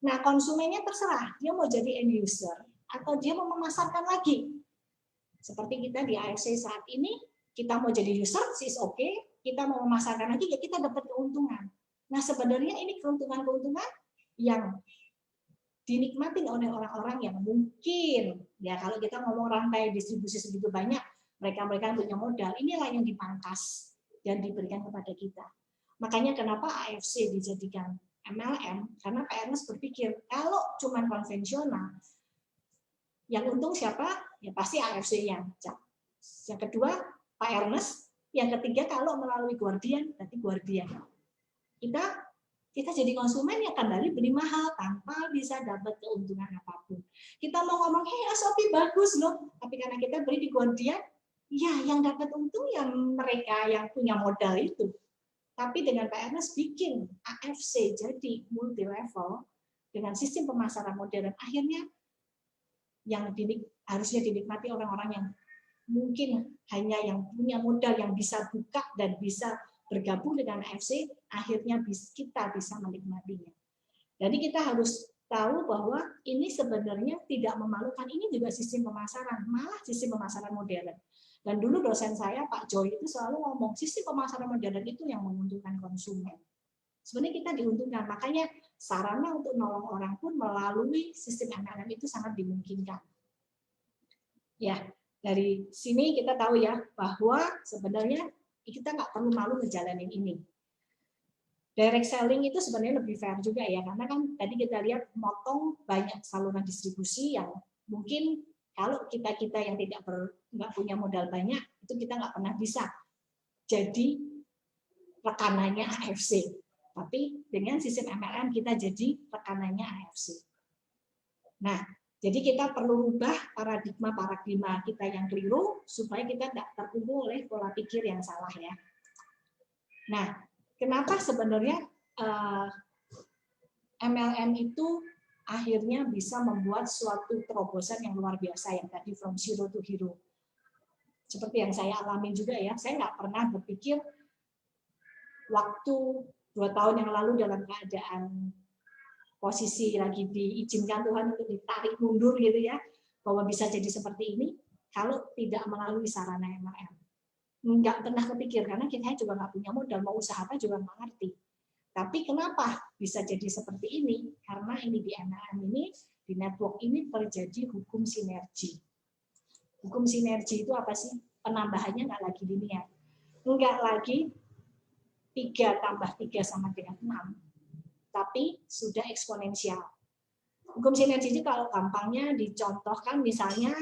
Nah, konsumennya terserah, dia mau jadi end user atau dia mau memasarkan lagi. Seperti kita di AFC saat ini, kita mau jadi user, sih oke, kita mau memasarkan lagi, ya kita dapat keuntungan. Nah, sebenarnya ini keuntungan-keuntungan yang dinikmati oleh orang-orang yang mungkin, ya kalau kita ngomong rantai distribusi segitu banyak, mereka punya modal, inilah yang dipangkas dan diberikan kepada kita. Makanya kenapa AFC dijadikan MLM karena Pak Ernest berpikir kalau cuma konvensional, yang untung siapa? Ya pasti AFC-nya. Yang kedua Pak Ernest, yang ketiga kalau melalui Guardian, berarti Guardian. Kita jadi konsumen yang kembali beli mahal tanpa bisa dapat keuntungan apapun. Kita mau ngomong, hey Shopee bagus loh, tapi karena kita beli di Guardian, ya yang dapat untung yang mereka yang punya modal itu. Tapi dengan Pak Ernest bikin AFC jadi multi level dengan sistem pemasaran modern, akhirnya yang harusnya dinikmati orang-orang yang mungkin hanya yang punya modal yang bisa buka dan bisa bergabung dengan AFC, akhirnya kita bisa menikmatinya. Jadi kita harus tahu bahwa ini sebenarnya tidak memalukan, ini juga sistem pemasaran, malah sistem pemasaran modern. Dan dulu dosen saya, Pak Joy, itu selalu ngomong, sistem pemasaran modern itu yang menguntungkan konsumen. Sebenarnya kita diuntungkan, makanya sarana untuk nolong orang pun melalui sistem MLM itu sangat dimungkinkan. Ya, dari sini kita tahu ya, bahwa sebenarnya kita nggak perlu malu ngejalanin ini. Direct selling itu sebenarnya lebih fair juga ya, karena kan tadi kita lihat motong banyak saluran distribusi yang mungkin kalau kita yang nggak punya modal banyak, itu kita nggak pernah bisa jadi rekanannya AFC. Tapi dengan sistem MLM kita jadi rekanannya AFC. Nah, jadi kita perlu ubah paradigma kita yang keliru supaya kita tidak terkubur oleh pola pikir yang salah ya. Nah, kenapa sebenarnya MLM itu akhirnya bisa membuat suatu terobosan yang luar biasa yang tadi from zero to hero. Seperti yang saya alami juga ya, saya nggak pernah berpikir waktu 2 tahun yang lalu dalam keadaan posisi lagi diizinkan Tuhan untuk ditarik mundur gitu ya, bahwa bisa jadi seperti ini kalau tidak melalui sarana MLM. Nggak pernah kepikir karena kita juga nggak punya modal, mau usaha apa juga nggak ngerti. Tapi kenapa bisa jadi seperti ini? Karena ini di MLM ini, di network ini terjadi hukum sinergi. Hukum sinergi itu apa sih? Penambahannya nggak lagi linear. Nggak lagi 3 tambah 3 sama dengan 6. Tapi sudah eksponensial. Hukum sinergi itu kalau gampangnya dicontohkan, misalnya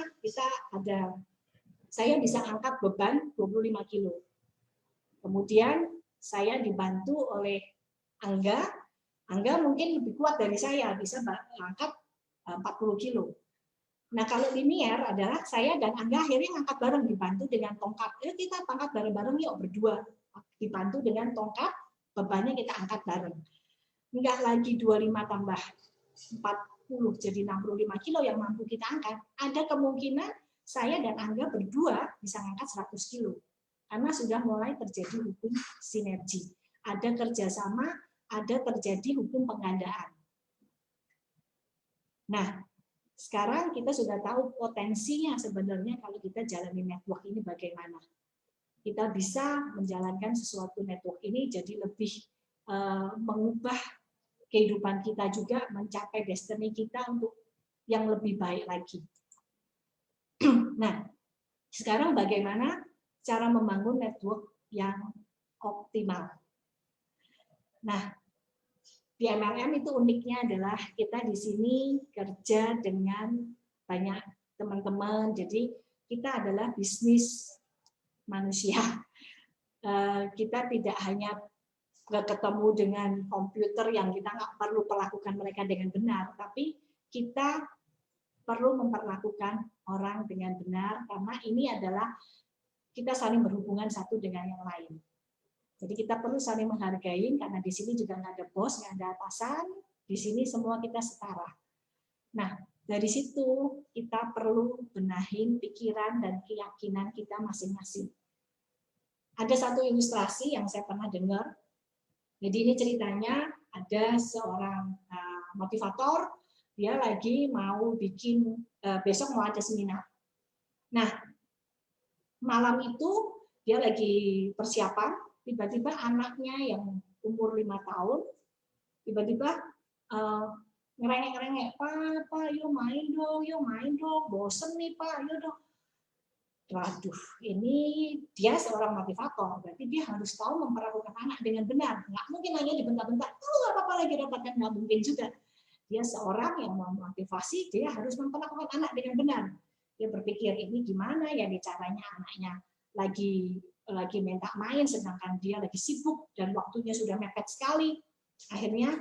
saya bisa angkat beban 25 kilo. Kemudian saya dibantu oleh Angga mungkin lebih kuat dari saya, bisa angkat 40 kilo. Nah kalau linear adalah saya dan Angga akhirnya angkat bareng, dibantu dengan tongkat. Kita angkat bareng-bareng yuk berdua. Dibantu dengan tongkat, bebannya kita angkat bareng. Enggak lagi 25 tambah 40 jadi 65 kilo yang mampu kita angkat. Ada kemungkinan saya dan Angga berdua bisa angkat 100 kilo. Karena sudah mulai terjadi hukum sinergi. Ada kerjasama, ada terjadi hukum penggandaan. Nah, sekarang kita sudah tahu potensinya sebenarnya kalau kita jalani network ini bagaimana. Kita bisa menjalankan sesuatu network ini jadi lebih mengubah kehidupan kita juga, mencapai destiny kita untuk yang lebih baik lagi. Nah, sekarang bagaimana cara membangun network yang optimal? Nah, di MLM itu uniknya adalah kita di sini kerja dengan banyak teman-teman, jadi kita adalah bisnis manusia. Kita tidak hanya ketemu dengan komputer yang kita nggak perlu perlakukan mereka dengan benar, tapi kita perlu memperlakukan orang dengan benar karena ini adalah kita saling berhubungan satu dengan yang lain. Jadi kita perlu saling menghargai karena di sini juga nggak ada bos, nggak ada atasan, di sini semua kita setara. Nah, dari situ kita perlu benahin pikiran dan keyakinan kita masing-masing. Ada satu ilustrasi yang saya pernah dengar. Jadi ini ceritanya ada seorang motivator, dia lagi mau bikin, besok mau ada seminar. Nah, malam itu dia lagi persiapan, tiba-tiba anaknya yang umur 5 tahun, tiba-tiba ngerengek-ngerengek, Pak, yuk main dong, bosen nih Pak, yuk dong. waduh, ini dia seorang motivator, berarti dia harus tahu memperlakukan anak dengan benar. Nggak mungkin hanya dibentak-bentak, oh nggak apa-apa lagi dapatkan, nggak mungkin juga. Dia seorang yang memotivasi, dia harus memperlakukan anak dengan benar. Dia berpikir ini gimana ya caranya anaknya lagi minta main, sedangkan dia lagi sibuk dan waktunya sudah mepet sekali. Akhirnya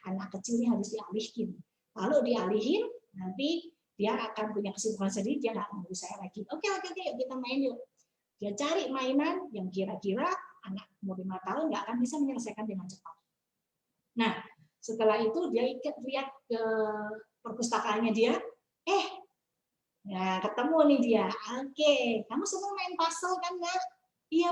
anak kecil ini harus dialihkan. Lalu dialihin, nanti dia akan punya kesibukan sendiri, dia nggak menunggu saya lagi. Oke, yuk kita main yuk. Dia cari mainan yang kira-kira anak umur 5 tahun nggak akan bisa menyelesaikan dengan cepat. Nah, setelah itu dia lihat ke perpustakaannya dia, nah ketemu nih dia. Oke, kamu senang main puzzle kan ya? Iya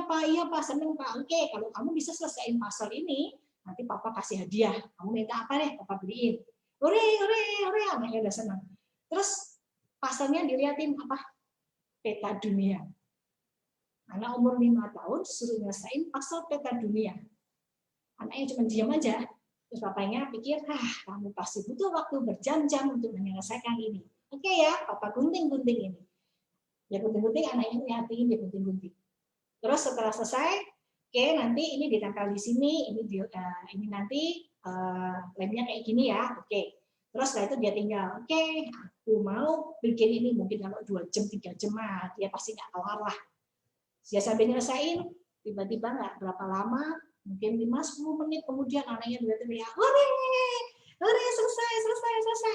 pak, senang pak. Oke, kalau kamu bisa selesaiin puzzle ini, nanti papa kasih hadiah. Kamu minta apa deh, papa beliin. Hore, anaknya udah senang. Terus pasalnya dilihatin apa? Peta dunia. Anak umur 5 tahun suruh nyelesain pasal peta dunia. Anaknya cuma diam aja. Terus papanya pikir, kamu pasti butuh waktu berjam-jam untuk menyelesaikan ini. Oke ya, papa gunting ini. Ya gunting-gunting, anaknya lihatin, dia gunting-gunting. Terus setelah selesai, oke nanti ini ditempel di sini, ini nanti lemnya kayak gini ya, oke. Terus setelah itu dia tinggal, oke, aku mau bikin ini, mungkin kalau 2 jam, 3 jam, dia pasti nggak kelar lah. Dia sampai nyelesain, tiba-tiba nggak berapa lama, mungkin 5-10 menit kemudian anaknya juga teriak, hore, selesai.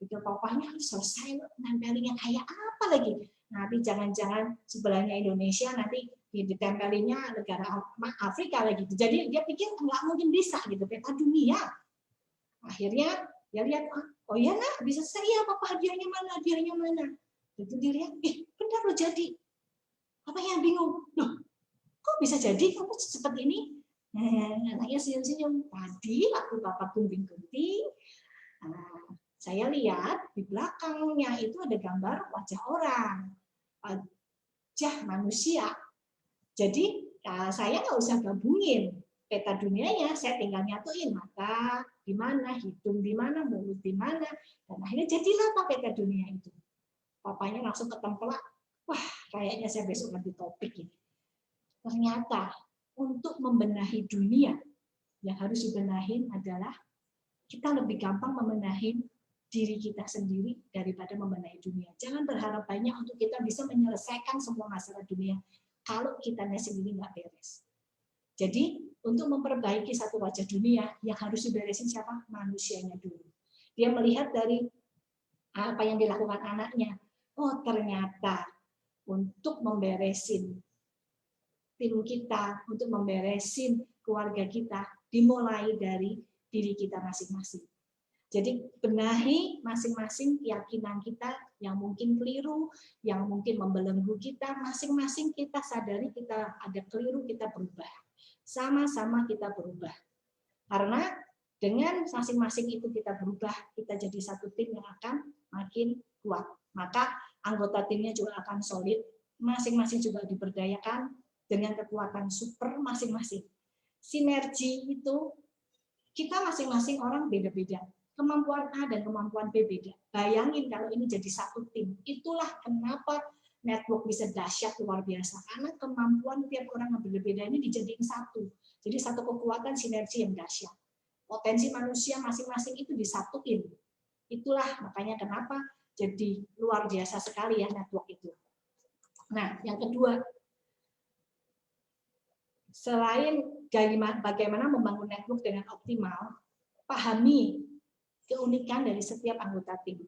Pikir papanya selesai, nempelinnya kayak apa lagi? Nanti jangan-jangan sebelahnya Indonesia, nanti ditempelinnya negara Afrika lagi. Jadi dia pikir nggak mungkin bisa gitu, peta dunia. Akhirnya dia lihat, oh iya nak, bisa saya papa hadiahnya mana? Itu dia lihat, benar loh jadi. Apa yang bingung? Loh, kok bisa jadi kamu seperti ini? Anaknya senyum-senyum. Tadi waktu papa gunting-gunting, saya lihat di belakangnya itu ada gambar wajah orang, wajah manusia. Jadi saya nggak usah gabungin peta dunianya, saya tinggal nyatuin mata di mana, hidung di mana, mulut di mana, dan akhirnya jadilah peta dunia itu. Papanya langsung ketempelak, wah kayaknya saya besok ganti topik ini. Ternyata untuk membenahi dunia yang harus dibenahin adalah kita lebih gampang membenahi diri kita sendiri daripada membenahi dunia. Jangan berharap banyak untuk kita bisa menyelesaikan semua masalah dunia kalau kitanya sendiri nggak beres. Jadi untuk memperbaiki satu wajah dunia yang harus diberesin siapa? Manusianya dulu. Dia melihat dari apa yang dilakukan anaknya. Oh ternyata untuk memberesin tim kita, untuk memberesin keluarga kita, dimulai dari diri kita masing-masing. Jadi benahi masing-masing keyakinan kita yang mungkin keliru, yang mungkin membelenggu kita, masing-masing kita sadari kita ada keliru, kita berubah. Sama-sama kita berubah. Karena dengan masing-masing itu kita berubah, kita jadi satu tim yang akan makin kuat. Maka anggota timnya juga akan solid, masing-masing juga diberdayakan dengan kekuatan super masing-masing. Sinergi itu kita masing-masing orang beda-beda. Kemampuan A dan kemampuan B beda. Bayangin kalau ini jadi satu tim. Itulah kenapa network bisa dahsyat luar biasa. Karena kemampuan tiap orang yang berbeda ini dijadiin satu. Jadi satu kekuatan sinergi yang dahsyat. Potensi manusia masing-masing itu disatuin. Itulah makanya kenapa jadi luar biasa sekali ya network itu. Nah, yang kedua, selain bagaimana membangun network dengan optimal, pahami keunikan dari setiap anggota tim.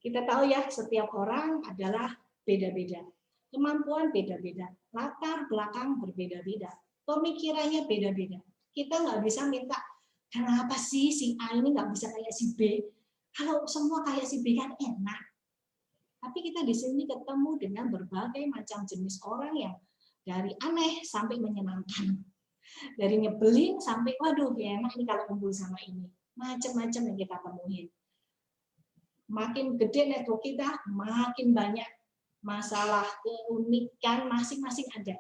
Kita tahu ya, setiap orang adalah beda-beda. Kemampuan beda-beda. Latar belakang berbeda-beda. Pemikirannya beda-beda. Kita nggak bisa minta, kenapa sih si A ini nggak bisa kayak si B? Kalau semua kayak si B kan enak. Tapi kita di sini ketemu dengan berbagai macam jenis orang yang dari aneh sampai menyenangkan. Dari nyebelin sampai, waduh ya enak nih kalau kumpul sama ini. Macam-macam yang kita temuin. Makin gede network kita, makin banyak masalah, keunikan masing-masing ada.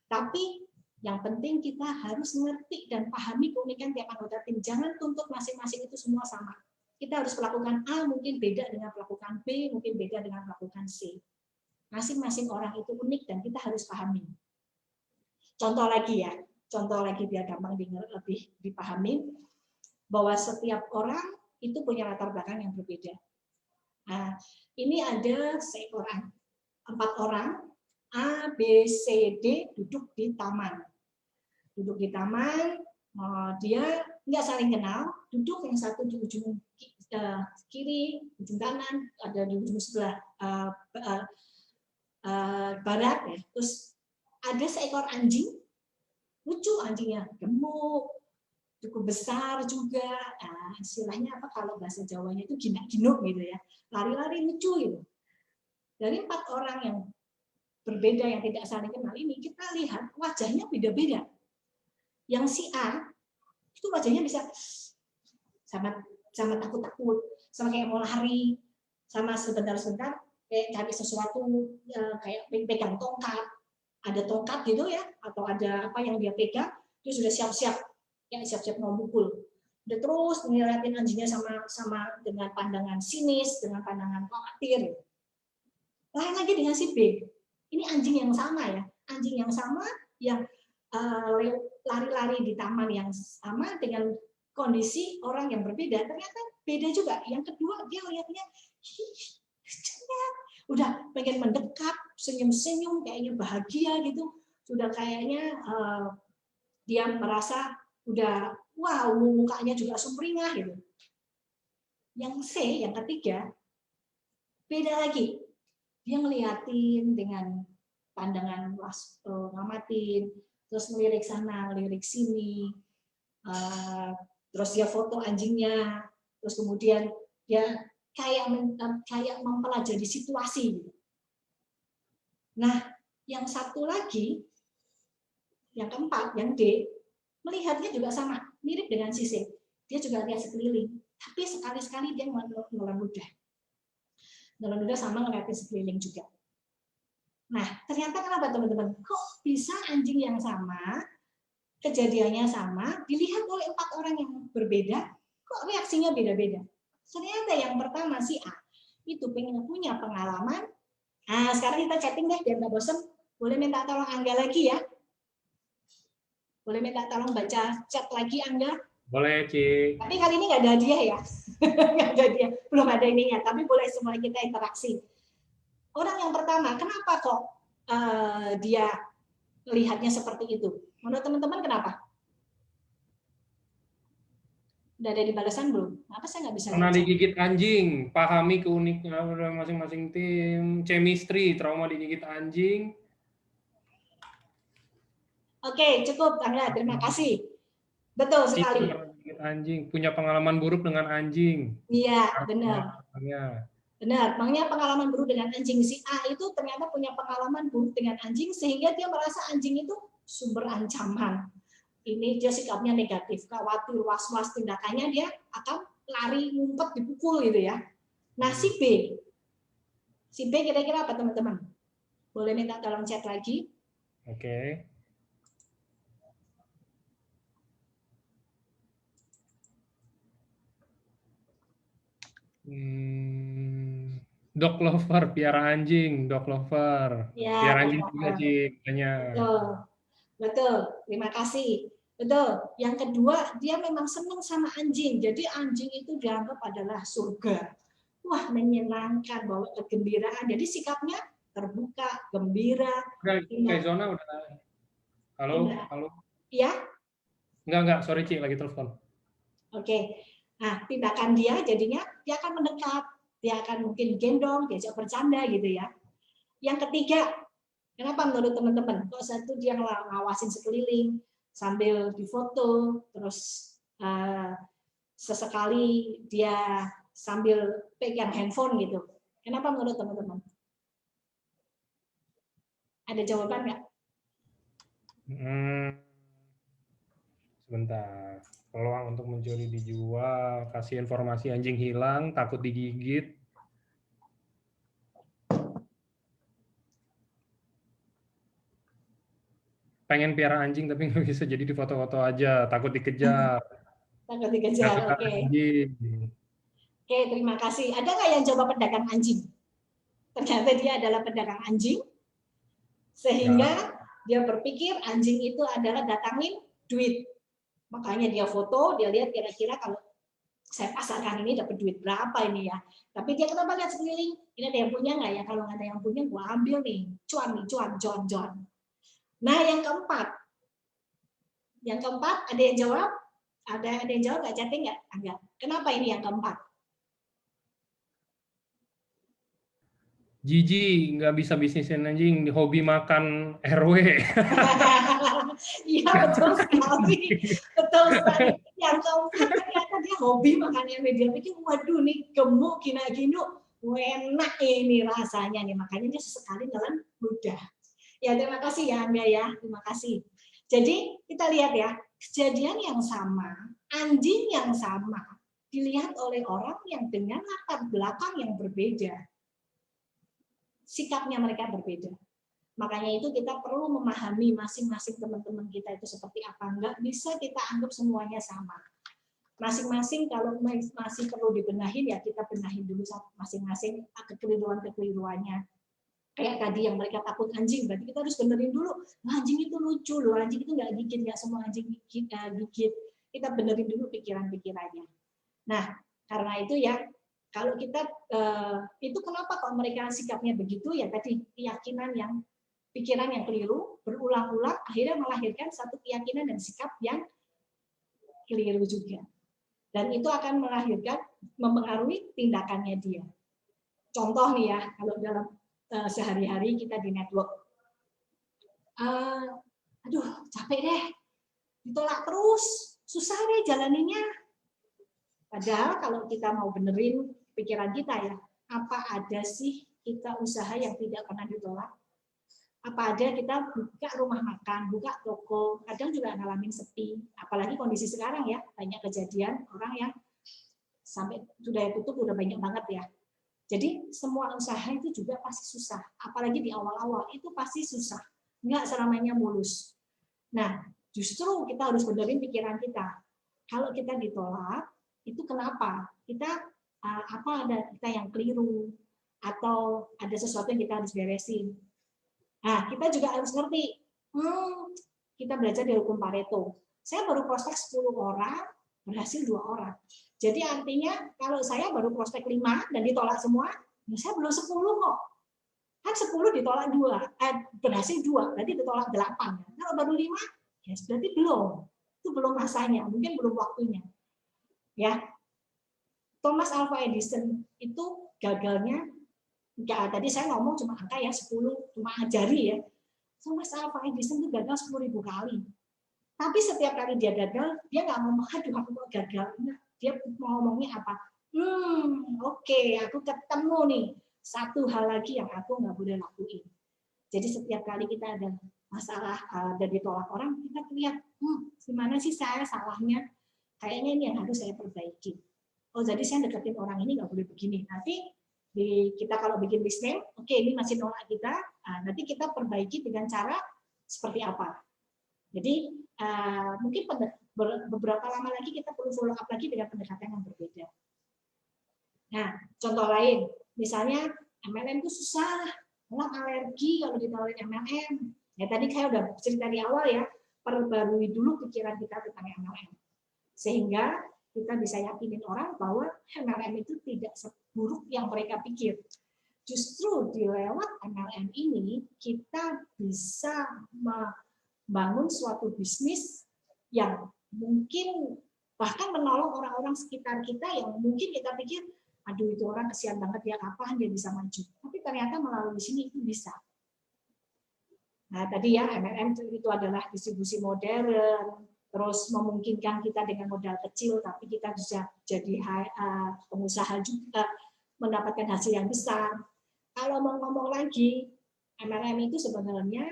Tapi yang penting kita harus mengerti dan pahami keunikan tiap anggota tim. Jangan tuntut masing-masing itu semua sama. Kita harus melakukan A mungkin beda dengan melakukan B, mungkin beda dengan melakukan C. Masing-masing orang itu unik dan kita harus pahami. Contoh lagi ya, contoh lagi biar gampang lebih dipahami, bahwa setiap orang itu punya latar belakang yang berbeda. Nah, ini ada seekor 4 orang, A, B, C, D duduk di taman. Duduk di taman, dia nggak saling kenal, duduk yang satu di ujung kiri, ujung kanan, ada di ujung sebelah barat, ya. Terus ada seekor anjing, lucu anjingnya, gemuk, cukup besar juga. Nah, istilahnya apa kalau bahasa Jawanya itu ginak-ginuk gitu ya, lari-lari lucu gitu. Dari 4 orang yang berbeda yang tidak saling kenal ini, kita lihat wajahnya beda-beda. Yang si A itu wajahnya bisa sama takut-takut, sama kayak mau lari, sama sebentar-sebentar kayak cari sesuatu, kayak pegang tongkat, ada tongkat gitu ya, atau ada apa yang dia pegang, dia sudah siap-siap, yang siap-siap mau mukul. Dia terus ngeliatin anjingnya sama dengan pandangan sinis, dengan pandangan khawatir. Lain lagi dengan si B. Ini anjing yang sama ya, anjing yang sama yang lari-lari di taman yang sama dengan kondisi orang yang berbeda. Ternyata beda juga. Yang kedua dia lihatnya udah pengen mendekat, senyum-senyum, kayaknya bahagia gitu. Sudah kayaknya dia merasa udah wow, mukanya juga sumringah gitu. Yang C, yang ketiga, beda lagi. Dia ngeliatin dengan pandangan ngamatin, terus ngelirik sana, ngelirik sini, terus dia foto anjingnya, terus kemudian dia kayak mempelajari situasi. Nah, yang satu lagi, yang keempat, yang D, melihatnya juga sama, mirip dengan si C. Dia juga lihat sekeliling, tapi sekali-sekali dia nelan ludah sama ngeliatin sekeliling juga. Nah, ternyata kenapa teman-teman? Kok bisa anjing yang sama, kejadiannya sama, dilihat oleh 4 orang yang berbeda, kok reaksinya beda-beda? Ternyata yang pertama si A, itu pengen punya pengalaman. Nah, sekarang kita chatting deh, biar nggak bosan. Boleh minta tolong Angga lagi ya? Boleh minta tolong baca chat lagi Angga? Boleh, Ci. Tapi kali ini nggak ada hadiah ya? Nggak ada hadiah, belum ada ininya. Tapi boleh semua kita interaksi. Orang yang pertama, kenapa kok dia melihatnya seperti itu? Menurut teman-teman kenapa? Udah ada di balasan belum? Apa saya nggak bisa Pernah baca? digigit anjing, pahami keunikan masing-masing tim, chemistry, trauma digigit anjing. Oke, cukup Angga, terima kasih. Betul sekali. Anjing punya pengalaman buruk dengan anjing. Iya, benar. Ya. Benar, makanya pengalaman buruk dengan anjing. Si A itu ternyata punya pengalaman buruk dengan anjing sehingga dia merasa anjing itu sumber ancaman. Ini dia sikapnya negatif, khawatir, was-was, tindakannya dia akan lari, ngumpet, dipukul gitu ya. Nah, si B kira-kira apa teman-teman? Boleh minta tolong chat lagi? Oke. Dog lover, piara anjing, dog lover. Ya, piara anjing juga sih, banyak. Betul, betul. Terima kasih. Betul. Yang kedua, dia memang senang sama anjing. Jadi anjing itu dianggap adalah surga. Wah, menyenangkan, bawa kegembiraan. Jadi sikapnya terbuka, gembira. Kayak zona udah. Halo. Ya? Enggak, sorry Ci, lagi telepon. Oke. Nah, tindakan dia jadinya dia akan mendekat, dia akan mungkin gendong, diajak bercanda gitu ya. Yang ketiga, kenapa menurut teman-teman? Kok satu dia ngawasin sekeliling sambil difoto, terus sesekali dia sambil pegang handphone gitu. Kenapa menurut teman-teman? Ada jawaban nggak? Sebentar. Peluang untuk mencuri dijual, kasih informasi anjing hilang, takut digigit. Pengen piara anjing tapi nggak bisa, jadi di foto-foto aja, takut dikejar. Takut dikejar, oke. Oke, terima kasih. Ada nggak yang coba pedagang anjing? Ternyata dia adalah pedagang anjing, sehingga dia berpikir anjing itu adalah datangin duit. Makanya dia foto, dia lihat kira-kira kalau saya pasarkan ini dapat duit berapa ini ya. Tapi dia kenapa lihat sekeliling, ini ada yang punya nggak ya? Kalau nggak ada yang punya, gua ambil nih, cuan, John. Nah yang keempat ada yang jawab, ada yang jawab nggak, chatting nggak? Enggak. Kenapa ini yang keempat? Jiji nggak bisa bisnisin anjing, hobi makan RW. Iya betul sekali, betul sekali. Yang keempat ternyata dia hobi makannya media pikir, waduh nih gemuk gina-ginu, enak ini rasanya nih, makanya dia sesekali jalan mudah. Ya terima kasih ya Angga ya, terima kasih. Jadi kita lihat ya, kejadian yang sama, anjing yang sama, dilihat oleh orang yang dengan latar belakang yang berbeda. Sikapnya mereka berbeda. Makanya itu kita perlu memahami masing-masing teman-teman kita itu seperti apa. Enggak bisa kita anggap semuanya sama. Masing-masing kalau masih perlu dibenahin, ya kita benahin dulu masing-masing kekeliruan-kekeliruannya. Kayak tadi yang mereka takut anjing, berarti kita harus benerin dulu. Anjing itu lucu loh, anjing itu nggak gigit, nggak semua anjing gigit. Kita benerin dulu pikiran-pikirannya. Nah, karena itu ya, kalau kita itu kenapa kok mereka sikapnya begitu, ya tadi keyakinan yang pikiran yang keliru berulang-ulang akhirnya melahirkan satu keyakinan dan sikap yang keliru juga, dan itu akan melahirkan mempengaruhi tindakannya dia. Contoh nih ya, kalau dalam sehari-hari kita di network, aduh capek deh, ditolak terus, susah deh jalaninya. Padahal kalau kita mau benerin pikiran kita ya, apa ada sih kita usaha yang tidak pernah ditolak? Apa ada kita buka rumah makan, buka toko, kadang juga ngalamin sepi. Apalagi kondisi sekarang ya, banyak kejadian orang yang sampai sudah tutup udah banyak banget ya. Jadi semua usaha itu juga pasti susah. Apalagi di awal-awal itu pasti susah. Nggak selamanya mulus. Nah, justru kita harus benerin pikiran kita. Kalau kita ditolak, itu kenapa? Kita apa ada kita yang keliru atau ada sesuatu yang kita harus beresin. Nah, kita juga harus ngerti, kita belajar dari hukum Pareto. Saya baru prospek 10 orang, berhasil 2 orang. Jadi artinya kalau saya baru prospek 5 dan ditolak semua, ya saya belum 10 kok. Kan 10 ditolak 2, berhasil 2, berarti ditolak 8. Kalau baru 5, ya berarti belum. Itu belum masanya, mungkin belum waktunya. Ya. Thomas Alva Edison itu gagalnya, ya, tadi saya ngomong cuma angka ya 10, cuma jari ya. Thomas Alva Edison itu gagal 10.000 kali. Tapi setiap kali dia gagal, dia nggak ngomong, aduh aku kok gagal. Dia mau ngomongnya apa? Oke, aku ketemu nih satu hal lagi yang aku nggak boleh lakuin. Jadi setiap kali kita ada masalah dan ditolak orang, kita lihat, gimana sih saya salahnya? Kayaknya ini yang harus saya perbaiki. Oh, jadi saya deketin orang ini nggak boleh begini. Nanti kita kalau bikin list name, oke, ini masih nolak kita, nanti kita perbaiki dengan cara seperti apa. Jadi mungkin beberapa lama lagi kita perlu follow up lagi dengan pendekatan yang berbeda. Nah, contoh lain, misalnya MLM itu susah, orang alergi kalau ditawarin MLM. Ya tadi saya udah cerita di awal ya, perbarui dulu pikiran kita tentang MLM. Sehingga kita bisa yakinin orang bahwa MLM itu tidak seburuk yang mereka pikir. Justru di lewat MLM ini kita bisa membangun suatu bisnis yang mungkin bahkan menolong orang-orang sekitar kita yang mungkin kita pikir, aduh itu orang kesian banget ya, kapan dia bisa maju. Tapi ternyata melalui sini itu bisa. Nah tadi ya MLM itu adalah distribusi modern, terus memungkinkan kita dengan modal kecil tapi kita bisa jadi pengusaha juga, mendapatkan hasil yang besar. Kalau mau ngomong lagi, MLM itu sebenarnya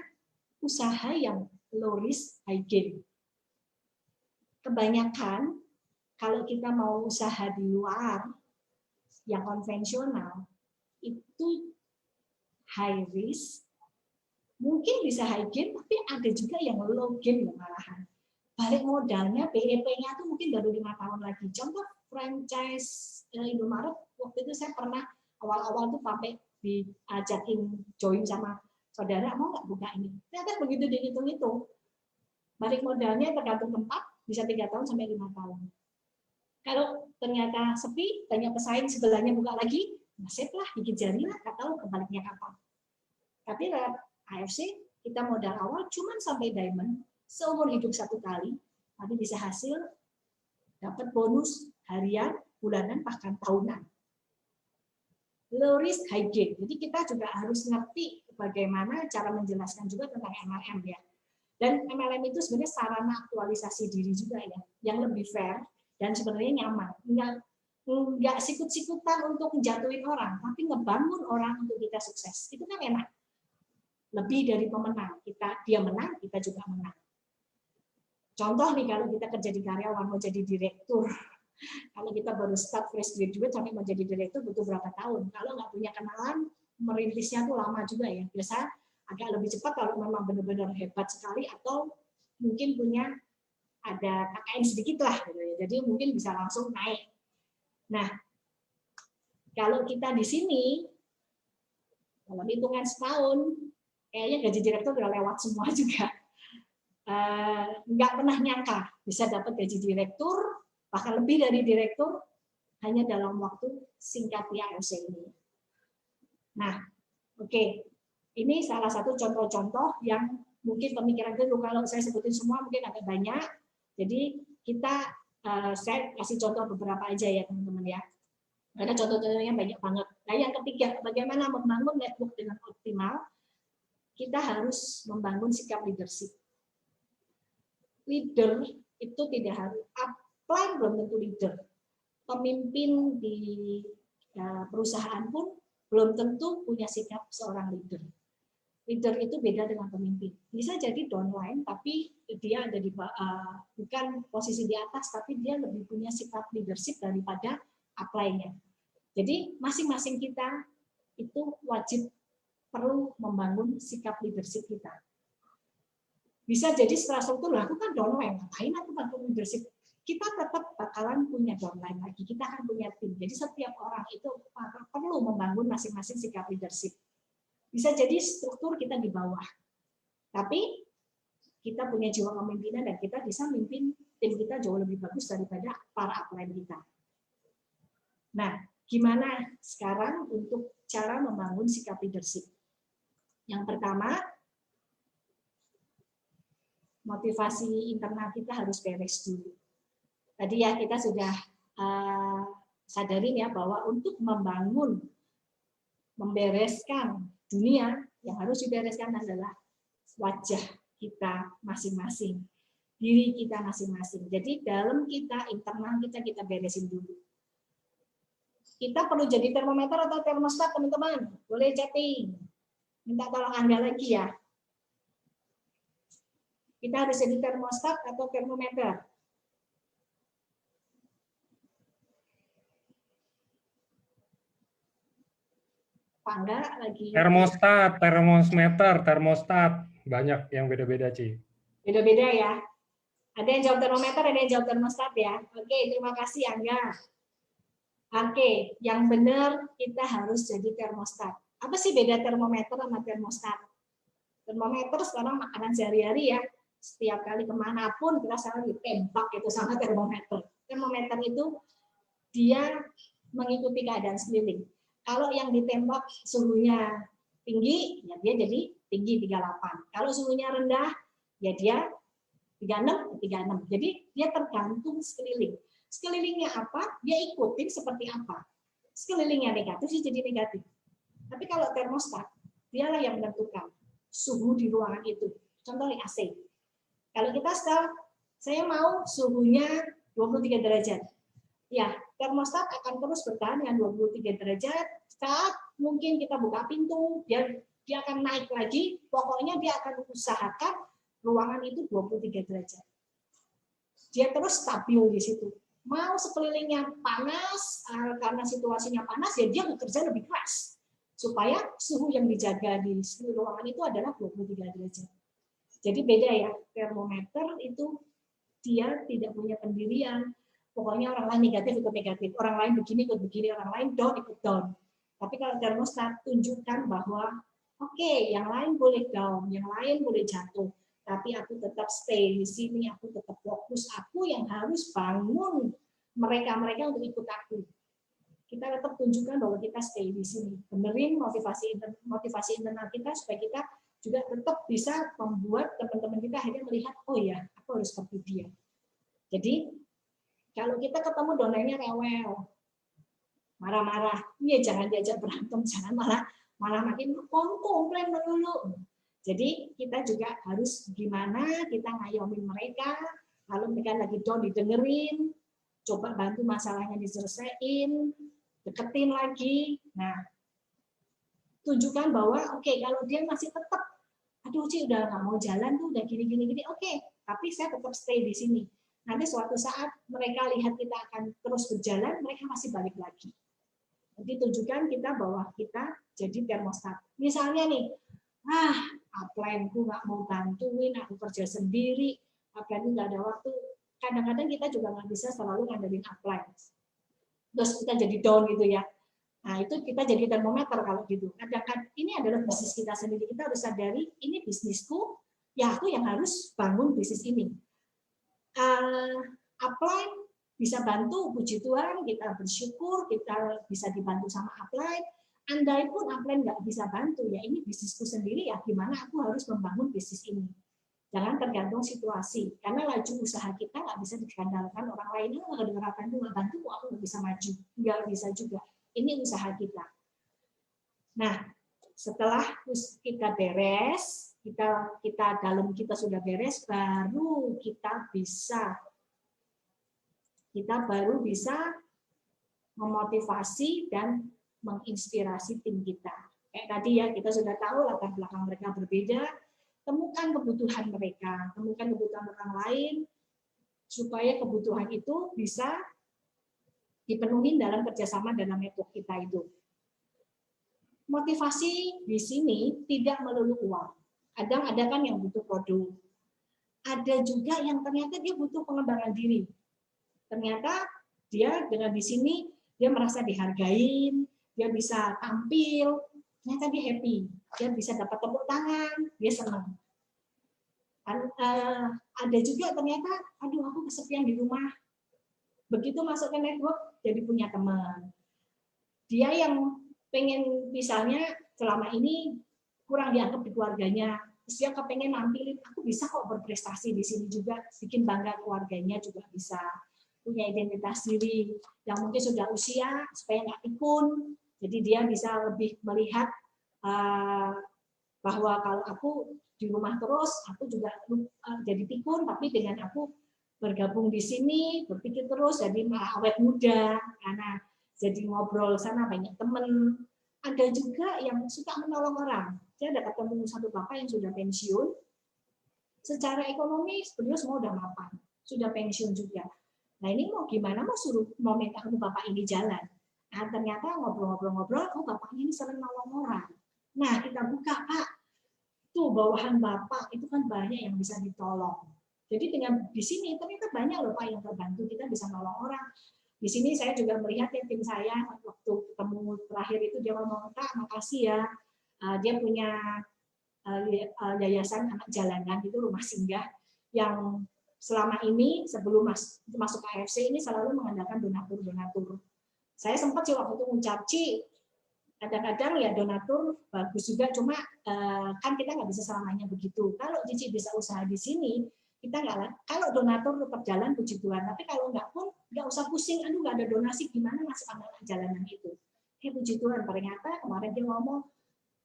usaha yang low risk high gain. Kebanyakan kalau kita mau usaha di luar yang konvensional itu high risk, mungkin bisa high gain tapi ada juga yang low gain malahan. Balik modalnya, BEP-nya tuh mungkin baru 5 tahun lagi. Contoh franchise Indomaret, waktu itu saya pernah awal-awal tuh sampai diajakin join sama saudara, mau nggak buka ini? Ternyata begitu dihitung-hitung, balik modalnya tergantung tempat bisa 3 tahun sampai 5 tahun. Kalau ternyata sepi, banyak pesaing sebelahnya buka lagi, nasib lah, gigit jari lah, nggak tahu kebaliknya kapan. Tapi lewat AFC kita modal awal cuma sampai diamond, seumur hidup 1 kali, tapi bisa hasil dapat bonus harian, bulanan, bahkan tahunan. Low risk, high gain. Jadi kita juga harus ngerti bagaimana cara menjelaskan juga tentang MLM ya. Dan MLM itu sebenarnya sarana aktualisasi diri juga ya, yang lebih fair dan sebenarnya nyaman. Nggak sikut-sikutan untuk menjatuhin orang, tapi ngebangun orang untuk kita sukses. Itu kan enak. Lebih dari pemenang. Dia menang, kita juga menang. Contoh nih, kalau kita kerja di karyawan, mau jadi direktur, kalau kita baru start fresh graduate sampai mau jadi direktur butuh berapa tahun? Kalau nggak punya kenalan, merintisnya tuh lama juga ya. Biasa agak lebih cepat kalau memang benar-benar hebat sekali atau mungkin punya ada KKN sedikit lah, gitu ya. Jadi mungkin bisa langsung naik. Nah, kalau kita di sini, kalau hitungan setahun, kayaknya gaji direktur udah lewat semua juga. Nggak pernah nyangka bisa dapat gaji direktur, bahkan lebih dari direktur, hanya dalam waktu singkat di AFC ini. Nah, oke. Ini salah satu contoh-contoh yang mungkin pemikiran itu, kalau saya sebutin semua mungkin agak banyak. Jadi saya kasih contoh beberapa aja ya teman-teman ya. Karena contoh-contohnya banyak banget. Nah, yang ketiga, bagaimana membangun network dengan optimal? Kita harus membangun sikap leadership. Leader itu tidak harus upline, belum tentu leader. Pemimpin di perusahaan pun belum tentu punya sikap seorang leader. Leader itu beda dengan pemimpin. Bisa jadi downline, tapi dia ada di bukan posisi di atas, tapi dia lebih punya sikap leadership daripada upline-nya. Jadi masing-masing kita itu wajib perlu membangun sikap leadership kita. Bisa jadi setelah struktur, aku kan downline, ngapain aku bantu leadership? Kita tetap bakalan punya downline lagi, kita akan punya tim. Jadi setiap orang itu perlu membangun masing-masing sikap leadership. Bisa jadi struktur kita di bawah, tapi kita punya jiwa kepemimpinan dan kita bisa mimpin tim kita jauh lebih bagus daripada para upline kita. Nah, gimana sekarang untuk cara membangun sikap leadership? Yang pertama, motivasi internal kita harus beres dulu. Tadi ya kita sudah sadarin ya bahwa untuk membereskan dunia, yang harus dibereskan adalah wajah kita masing-masing, diri kita masing-masing. Jadi dalam kita, internal kita beresin dulu. Kita perlu jadi termometer atau termostat, teman-teman? Boleh chatting. Minta tolong Anda lagi ya. Kita harus jadi termostat atau termometer. Enggak lagi. Termostat, termostat. Banyak yang beda-beda, Ci. Beda-beda ya. Ada yang jawab termometer, ada yang jawab termostat ya. Oke, terima kasih Angga. Oke, yang benar kita harus jadi termostat. Apa sih beda termometer sama termostat? Termometer sekarang makanan sehari-hari ya. Setiap kali kemanapun kita selalu ditembak itu sama termometer. Termometer itu dia mengikuti keadaan sekeliling. Kalau yang ditembak suhunya tinggi, ya dia jadi tinggi 38. Kalau suhunya rendah, ya dia 36, 36. Jadi dia tergantung sekeliling. Sekelilingnya apa, dia ikutin seperti apa. Sekelilingnya negatif, dia jadi negatif. Tapi kalau termostat, dialah yang menentukan suhu di ruangan itu. Contohnya AC. Kalau kita sekarang, saya mau suhunya 23 derajat. Ya, termostat akan terus bertahan dengan 23 derajat. Saat mungkin kita buka pintu, dia akan naik lagi. Pokoknya dia akan usahakan ruangan itu 23 derajat. Dia terus stabil di situ. Mau sekelilingnya panas, karena situasinya panas, ya dia bekerja lebih keras. Supaya suhu yang dijaga di seluruh ruangan itu adalah 23 derajat. Jadi beda ya, termometer itu dia tidak punya pendirian. Pokoknya orang lain negatif ikut negatif, orang lain begini ikut begini, orang lain down ikut down. Tapi kalau termostat, tunjukkan bahwa oke, yang lain boleh down, yang lain boleh jatuh, tapi aku tetap stay di sini, aku tetap fokus, aku yang harus bangun mereka-mereka untuk ikut aku. Kita tetap tunjukkan bahwa kita stay di sini, benerin motivasi internal kita supaya kita juga tetap bisa membuat teman-teman kita akhirnya melihat, oh ya, aku harus seperti dia. Jadi kalau kita ketemu donaturnya rewel, marah-marah, ya jangan diajak berantem, jangan malah makin komplain melulu. Jadi kita juga harus gimana kita ngayomin mereka, kalau mereka lagi down didengerin, coba bantu masalahnya diselesaikan, deketin lagi. Nah, tunjukkan bahwa oke, kalau dia masih tetap, aduh Ci udah nggak mau jalan tuh, udah gini, oke, tapi saya tetap stay di sini. Nanti suatu saat mereka lihat kita akan terus berjalan, mereka masih balik lagi. Jadi tunjukkan kita bahwa kita jadi termostat. Misalnya nih, upline-ku nggak mau bantuin, aku kerja sendiri, upline nggak ada waktu. Kadang-kadang kita juga nggak bisa selalu ngandelin upline. Terus kita jadi down gitu ya. Nah itu kita jadi termometer kalau gitu. Kadang-kadang ini adalah bisnis kita sendiri. Kita harus sadari ini bisnisku, ya aku yang harus bangun bisnis ini. Upline bisa bantu, puji Tuhan, kita bersyukur, kita bisa dibantu sama upline. Andai pun upline nggak bisa bantu, ya ini bisnisku sendiri, ya gimana aku harus membangun bisnis ini. Jangan tergantung situasi, karena laju usaha kita nggak bisa dikandalkan orang lain. Nggak dengar apa itu nggak bantu, aku nggak bisa maju, nggak bisa juga. Ini usaha kita. Nah, setelah kita beres, kita dalam kita sudah beres, baru kita baru bisa memotivasi dan menginspirasi tim kita. Kayak tadi ya, kita sudah tahu latar belakang mereka berbeda, temukan kebutuhan mereka, temukan kebutuhan orang lain, supaya kebutuhan itu bisa dipenuhi dalam kerjasama dalam network kita itu. Motivasi di sini tidak melulu uang. Kadang ada kan yang butuh produk. Ada juga yang ternyata dia butuh pengembangan diri. Ternyata dia dengan di sini dia merasa dihargain, dia bisa tampil, ternyata dia happy, dia bisa dapat tepuk tangan, dia senang. Ada juga ternyata, aduh aku kesepian di rumah. Begitu masuk ke network, jadi punya teman. Dia yang pengen misalnya selama ini kurang dianggap di keluarganya, terus dia kepengen nampilin, aku bisa kok berprestasi di sini juga, bikin bangga keluarganya juga bisa. Punya identitas diri yang mungkin sudah usia supaya nggak pikun, jadi dia bisa lebih melihat bahwa kalau aku di rumah terus aku juga jadi pikun, tapi dengan aku bergabung di sini berpikir terus jadi malah awet muda karena jadi ngobrol sana banyak temen. Ada juga yang suka menolong orang. Saya ada ketemu satu bapak yang sudah pensiun, secara ekonomi beliau semua udah mapan, sudah pensiun juga. Nah ini mau gimana, mau minta ke bapak ini jalan. Nah ternyata ngobrol-ngobrol, oh bapak ini sering nolong orang. Nah kita buka, Pak, tuh bawahan bapak itu kan banyak yang bisa ditolong. Jadi dengan di sini ternyata banyak loh Pak yang terbantu, kita bisa nolong orang. Di sini saya juga melihat ya tim saya waktu ketemu terakhir itu dia ngomong, Kak makasih ya, dia punya yayasan anak jalanan itu rumah singgah yang selama ini sebelum masuk AFC ini selalu mengandalkan donatur. Saya sempat sih waktu itu ngucap, Ci, kadang-kadang ya donatur bagus juga, cuma kan kita nggak bisa selamanya begitu. Kalau Cici bisa usaha di sini, kita nggak, kalau donatur tetap jalan puji Tuhan, tapi kalau nggak pun nggak usah pusing, aduh nggak ada donasi gimana masuk anak jalanan itu. Puji Tuhan, ternyata kemarin dia ngomong,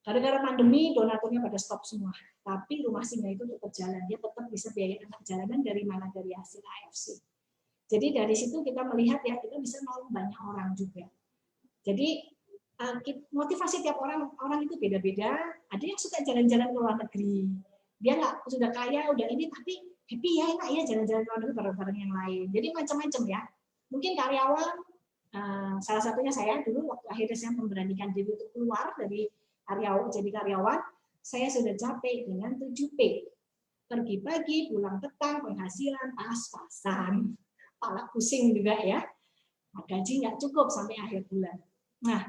gara-gara pandemi donaturnya pada stop semua, tapi rumah singgah itu tetap jalan, dia tetap bisa biaya anak jalanan dari mana, dari hasil AFC. Jadi dari situ kita melihat ya kita bisa nolong banyak orang juga. Jadi motivasi tiap orang itu beda-beda. Ada yang suka jalan-jalan ke luar negeri, dia nggak sudah kaya udah ini tapi happy ya enak ya jalan-jalan ke luar negeri bareng-bareng yang lain. Jadi macam-macam ya. Mungkin karyawan, salah satunya saya dulu waktu akhirnya saya memberanikan diri untuk keluar dari jadi karyawan, saya sudah capek dengan 7P. Pergi pagi, pulang petang, penghasilan pas-pasan. Pala pusing juga ya. Gaji nggak cukup sampai akhir bulan. Nah,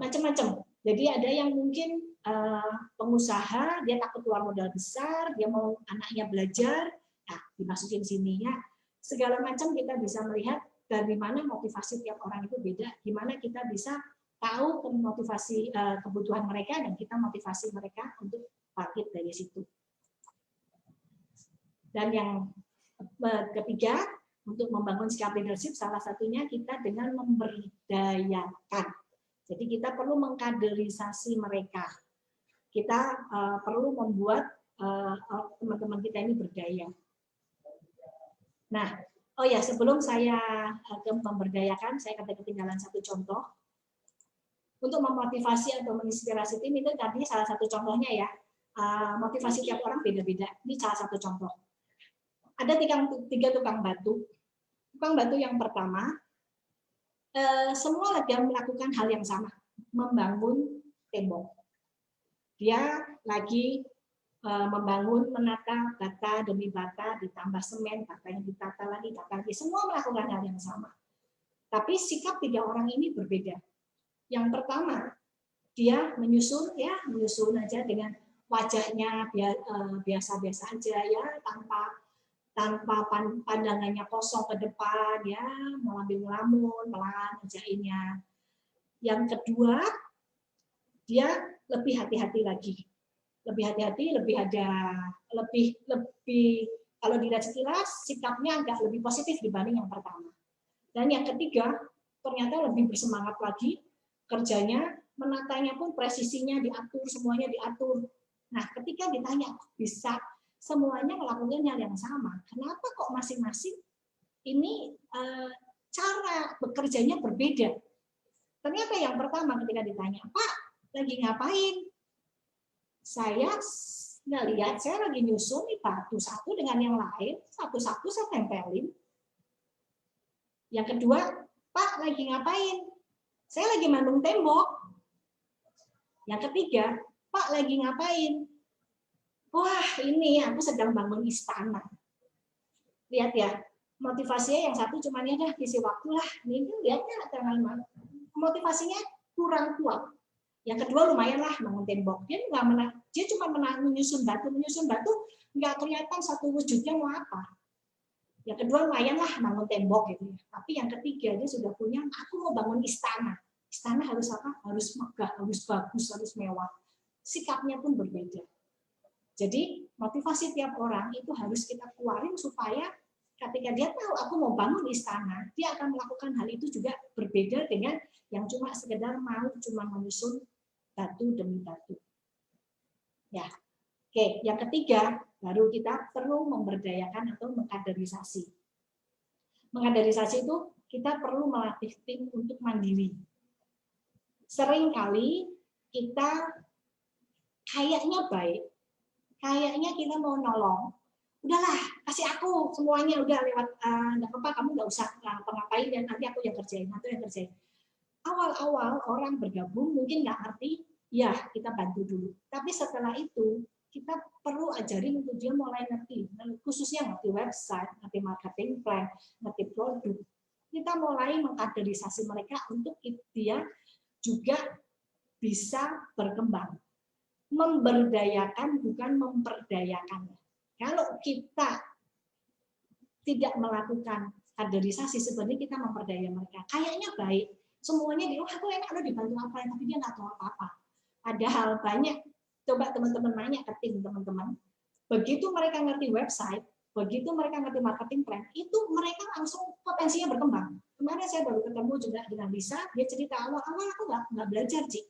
macam-macam. Jadi ada yang mungkin pengusaha, dia takut keluar modal besar, dia mau anaknya belajar, nah dimasukin sini ya. Segala macam kita bisa melihat dari mana motivasi tiap orang itu beda, gimana kita bisa tahu motivasi kebutuhan mereka dan kita motivasi mereka untuk bangkit dari situ. Dan yang ketiga, untuk membangun sikap leadership salah satunya kita dengan memberdayakan. Jadi kita perlu mengkaderisasi mereka. Kita perlu membuat teman-teman kita ini berdaya. Nah, oh ya, sebelum saya ke memberdayakan, saya ketinggalan satu contoh. Untuk memotivasi atau menginspirasi tim itu tadi salah satu contohnya ya. Motivasi tiap orang beda-beda. Ini salah satu contoh. Ada tiga tukang batu. Tukang batu yang pertama, semua lagi melakukan hal yang sama, membangun tembok. Dia lagi membangun, menata bata demi bata, ditambah semen, batanya ditata lagi, semua melakukan hal yang sama. Tapi sikap tiga orang ini berbeda. Yang pertama, dia menyusun aja dengan wajahnya biasa-biasa aja ya, tanpa pandangannya kosong ke depan ya, melambil-melamun, pelan ngerjainnya. Yang kedua, dia lebih hati-hati lagi. Lebih hati-hati, lebih kalau dilihat sekilas sikapnya agak lebih positif dibanding yang pertama. Dan yang ketiga, ternyata lebih bersemangat lagi kerjanya, menatanya pun presisinya diatur, semuanya diatur. Nah, ketika ditanya bisa semuanya melakukan hal yang sama. Kenapa kok masing-masing ini cara bekerjanya berbeda? Ternyata yang pertama ketika ditanya, Pak, lagi ngapain? Saya ngelihat, saya lagi nyusun nih batu satu dengan yang lain, satu-satu saya tempelin. Yang kedua, Pak, lagi ngapain? Saya lagi mandung tembok. Yang ketiga, Pak, lagi ngapain? Wah, ini aku sedang bangun istana. Lihat ya, motivasinya yang satu cuma ya dah isi waktu lah. Ini lihatnya terlalu motivasinya kurang kuat. Yang kedua lumayan lah bangun tembok. Dia cuma menyusun batu nggak kelihatan satu wujudnya mau apa. Yang kedua lumayan lah bangun tembok gitu. Tapi yang ketiga dia sudah punya, aku mau bangun istana. Istana harus apa? Harus megah, harus bagus, harus mewah. Sikapnya pun berbeda. Jadi motivasi tiap orang itu harus kita keluarin supaya ketika dia tahu aku mau bangun istana, dia akan melakukan hal itu juga berbeda dengan yang cuma sekedar mau cuma menyusun batu demi batu. Ya, oke. Yang ketiga, baru kita perlu memberdayakan atau mengkaderisasi. Mengkaderisasi itu kita perlu melatih tim untuk mandiri. Seringkali kita kayaknya baik, kayaknya kita mau nolong, udahlah kasih aku semuanya, udah lewat nggak apa-apa, kamu nggak usah ngapain dan nanti aku yang kerjain. Awal-awal orang bergabung mungkin nggak ngerti, ya kita bantu dulu. Tapi setelah itu kita perlu ajarin untuk dia mulai ngerti, khususnya ngerti website, ngerti marketing plan, ngerti produk. Kita mulai mengkaderisasi mereka untuk dia juga bisa berkembang. Memberdayakan bukan memperdayakan. Kalau kita tidak melakukan kaderisasi, sebenarnya kita memperdaya mereka. Kayaknya baik, semuanya aku enak lo dibantu apa, tapi dia nggak tahu apa-apa. Padahal banyak, coba teman-teman nanya ke tim teman-teman, begitu mereka ngerti website, begitu mereka ngerti marketing plan, itu mereka langsung potensinya berkembang. Kemarin saya baru ketemu juga dengan Lisa, dia cerita awal-awal aku nggak belajar, Ci.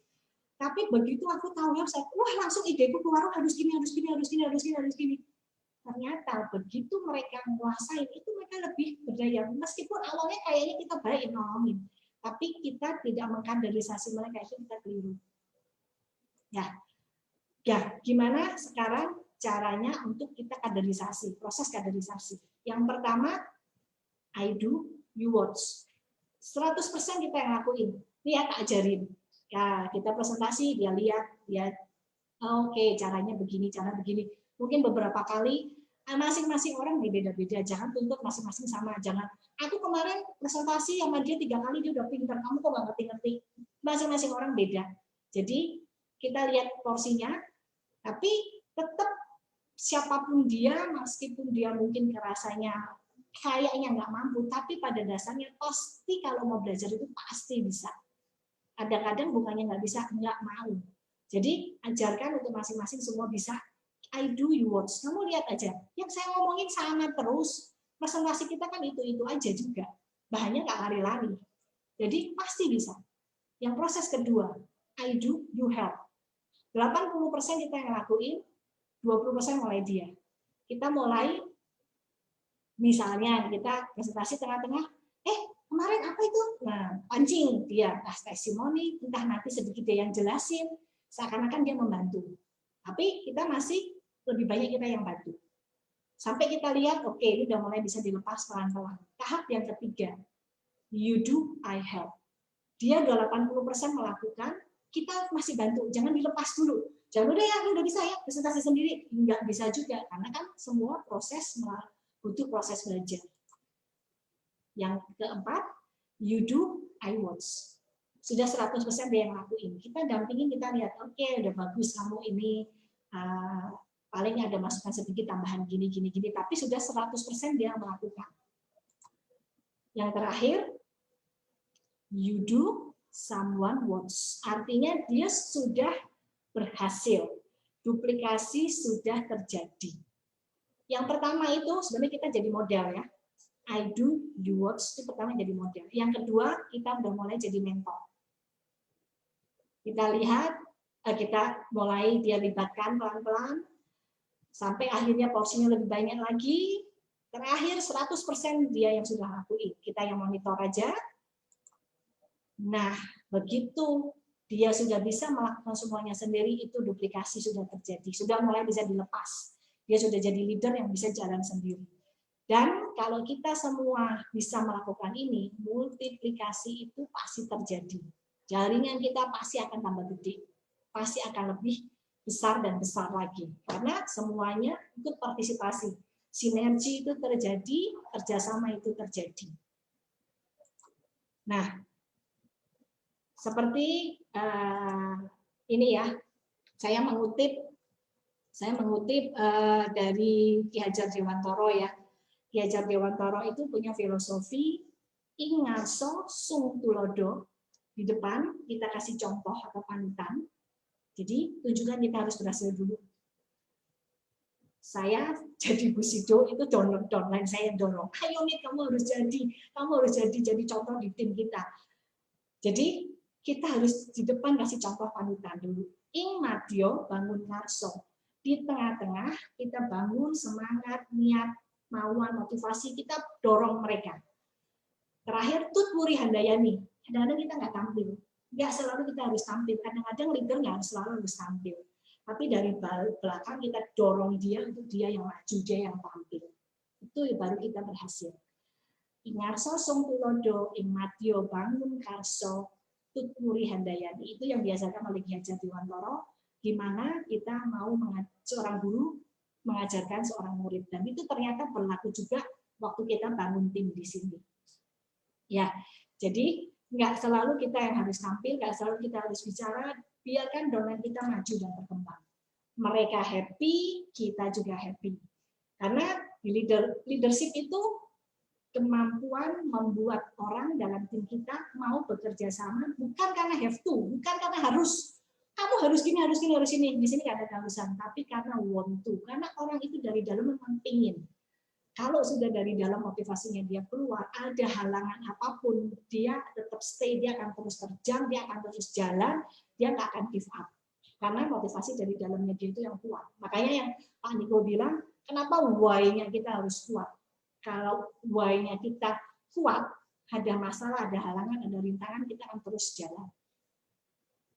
Tapi begitu aku tahu website, wah langsung ideku keluar, harus gini. Ternyata begitu mereka menguasai, itu mereka lebih berdaya. Meskipun awalnya kayaknya kita baik nolongin, tapi kita tidak mengkaderisasi mereka, itu kita keliru. Ya, gimana sekarang caranya untuk kita kaderisasi, proses kaderisasi. Yang pertama, I do, you watch. 100% kita yang lakuin. Ini ya tak ajarin. Ya, kita presentasi, dia lihat, oke, caranya begini, cara begini. Mungkin beberapa kali masing-masing orang beda-beda. Jangan tuntut masing-masing sama. Jangan. Aku kemarin presentasi sama dia 3 kali dia udah pintar. Kamu kok nggak ngerti-ngerti? Masing-masing orang beda. Jadi kita lihat porsinya, tapi tetap siapapun dia, meskipun dia mungkin kerasanya kayaknya nggak mampu, tapi pada dasarnya pasti kalau mau belajar itu pasti bisa. Kadang-kadang bukannya nggak bisa, nggak mau. Jadi ajarkan untuk masing-masing semua bisa. I do, you watch. Kamu lihat aja. Yang saya ngomongin sama terus. Presentasi kita kan itu aja juga. Bahannya nggak lari-lari. Jadi pasti bisa. Yang proses kedua, I do, you help. 80% kita yang ngelakuin, 20% mulai dia. Kita mulai, misalnya kita presentasi tengah-tengah, kemarin apa itu? Nah, pancing dia, testimoni, entah nanti sedikit dia yang jelasin, seakan-akan dia membantu. Tapi kita masih lebih banyak kita yang bantu. Sampai kita lihat, oke, ini udah mulai bisa dilepas pelan-pelan. Tahap yang ketiga, you do, I help. Dia udah 80% melakukan, kita masih bantu, jangan dilepas dulu. Jangan udah ya, udah bisa ya, presentasi sendiri. Nggak bisa juga, karena kan semua proses butuh proses belajar. Yang keempat, you do, I watch. Sudah 100% dia yang lakuin. Kita dampingin, kita lihat, oke, udah bagus kamu ini, paling ada masukan sedikit, tambahan gini, tapi sudah 100% dia melakukan. Yang terakhir, you do, someone watch. Artinya dia sudah berhasil. Duplikasi sudah terjadi. Yang pertama itu sebenarnya kita jadi model ya. I do, you watch, itu pertama jadi model. Yang kedua, kita udah mulai jadi mentor. Kita lihat, kita mulai dia libatkan pelan-pelan, sampai akhirnya porsinya lebih banyak lagi. Terakhir 100% dia yang sudah lakuin. Kita yang monitor aja. Nah, begitu dia sudah bisa melakukan semuanya sendiri, itu duplikasi sudah terjadi. Sudah mulai bisa dilepas. Dia sudah jadi leader yang bisa jalan sendiri. Dan kalau kita semua bisa melakukan ini, multiplikasi itu pasti terjadi. Jaringan kita pasti akan tambah gede, pasti akan lebih besar dan besar lagi. Karena semuanya ikut partisipasi. Sinergi itu terjadi, kerjasama itu terjadi. Nah, seperti ini ya, saya mengutip dari Ki Hajar Dewantoro ya. Ki Hajar Dewantoro itu punya filosofi ing ngaso sung tulodo. Di depan kita kasih contoh atau panutan. Jadi tunjukkan kita harus berhasil dulu. Saya jadi Bu Sido itu downline saya dorong. Ayo nih kamu harus jadi contoh di tim kita. Jadi kita harus di depan kasih contoh panutan dulu. Ing madyo bangun karso. Di tengah-tengah kita bangun semangat, niat, mauan, motivasi, kita dorong mereka. Terakhir, tut muri handayani. Kadang-kadang kita nggak tampil. Nggak selalu kita harus tampil. Kadang-kadang leader nggak selalu harus tampil. Tapi dari belakang kita dorong dia, untuk dia yang maju, dia yang tampil. Itu baru kita berhasil. Ingarso song tulodo, ing madyo bangun karso, tut muri handayani. Itu yang biasakan oleh Ki Hajar Dewantoro, di mana kita mau seorang guru mengajarkan seorang murid, dan itu ternyata berlaku juga waktu kita bangun tim di sini. Ya, jadi nggak selalu kita yang harus tampil, nggak selalu kita harus bicara, biarkan domain kita maju dan berkembang. Mereka happy, kita juga happy. Karena leadership itu kemampuan membuat orang dalam tim kita mau bekerja sama, bukan karena have to, bukan karena harus. Kamu harus gini, harus ini. Di sini nggak ada keharusan, tapi karena want to. Karena orang itu dari dalam memang pingin. Kalau sudah dari dalam motivasinya dia keluar, ada halangan apapun, dia tetap stay, dia akan terus terjang, dia akan terus jalan, dia nggak akan give up. Karena motivasi dari dalamnya dia itu yang kuat. Makanya yang Pak Niko bilang, kenapa why-nya kita harus kuat? Kalau why-nya kita kuat, ada masalah, ada halangan, ada rintangan, kita akan terus jalan.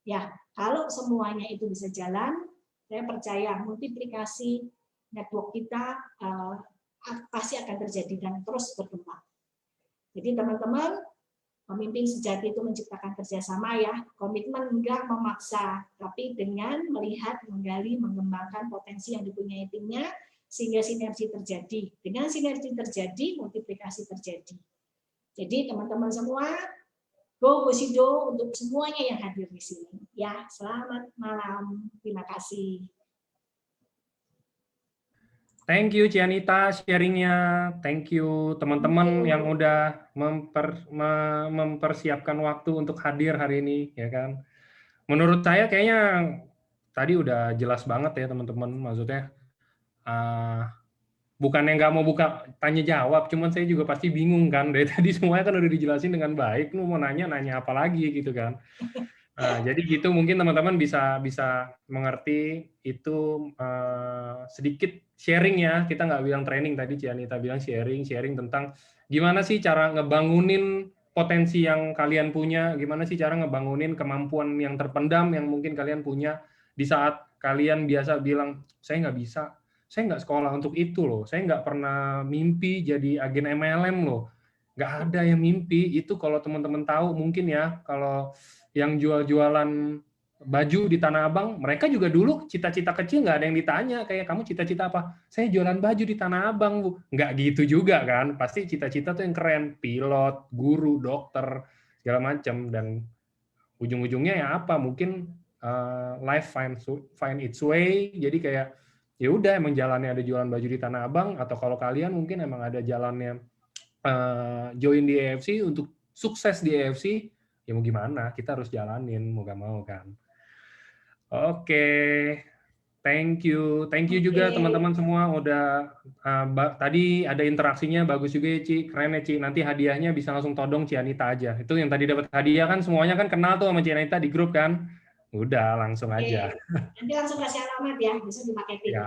Ya, kalau semuanya itu bisa jalan, saya percaya multiplikasi network kita pasti akan terjadi dan terus berkembang. Jadi teman-teman, pemimpin sejati itu menciptakan kerjasama ya, komitmen enggak memaksa, tapi dengan melihat, menggali, mengembangkan potensi yang dipunyai timnya, sehingga sinergi terjadi. Dengan sinergi terjadi, multiplikasi terjadi. Jadi teman-teman semua, Go Bushido untuk semuanya yang hadir di sini. Ya, selamat malam. Terima kasih. Thank you Cianita sharingnya. Thank you teman-teman yang udah mempersiapkan waktu untuk hadir hari ini, ya kan. Menurut saya kayaknya tadi udah jelas banget ya teman-teman. Maksudnya bukannya nggak mau buka tanya jawab, cuman saya juga pasti bingung kan. Dari tadi semuanya kan udah dijelasin dengan baik. Lu mau nanya apa lagi gitu kan. Jadi gitu mungkin teman-teman bisa mengerti itu sedikit sharing ya. Kita nggak bilang training tadi, Cianita bilang sharing tentang gimana sih cara ngebangunin potensi yang kalian punya, gimana sih cara ngebangunin kemampuan yang terpendam yang mungkin kalian punya di saat kalian biasa bilang saya nggak bisa, saya nggak sekolah untuk itu loh, saya nggak pernah mimpi jadi agen MLM loh. Nggak ada yang mimpi itu. Kalau teman-teman tahu mungkin ya, kalau yang jual-jualan baju di Tanah Abang, mereka juga dulu cita-cita kecil nggak ada yang ditanya, kayak kamu cita-cita apa? Saya jualan baju di Tanah Abang, Bu. Nggak gitu juga kan, pasti cita-cita tuh yang keren, pilot, guru, dokter, segala macam. Dan ujung-ujungnya ya apa? Mungkin life find its way, jadi kayak ya udah emang jalannya ada jualan baju di Tanah Abang, atau kalau kalian mungkin emang ada jalannya join di EFC untuk sukses di EFC, ya mau gimana, kita harus jalanin, mau gak mau kan. Oke, thank you juga teman-teman semua udah tadi ada interaksinya bagus juga ya Ci, keren ya Ci. Nanti hadiahnya bisa langsung todong Cianita aja. Itu yang tadi dapat hadiah kan semuanya kan kenal tuh sama Cianita di grup kan. Udah langsung aja. Nanti langsung kasih alamat ya, bisa dipaketin. Ya,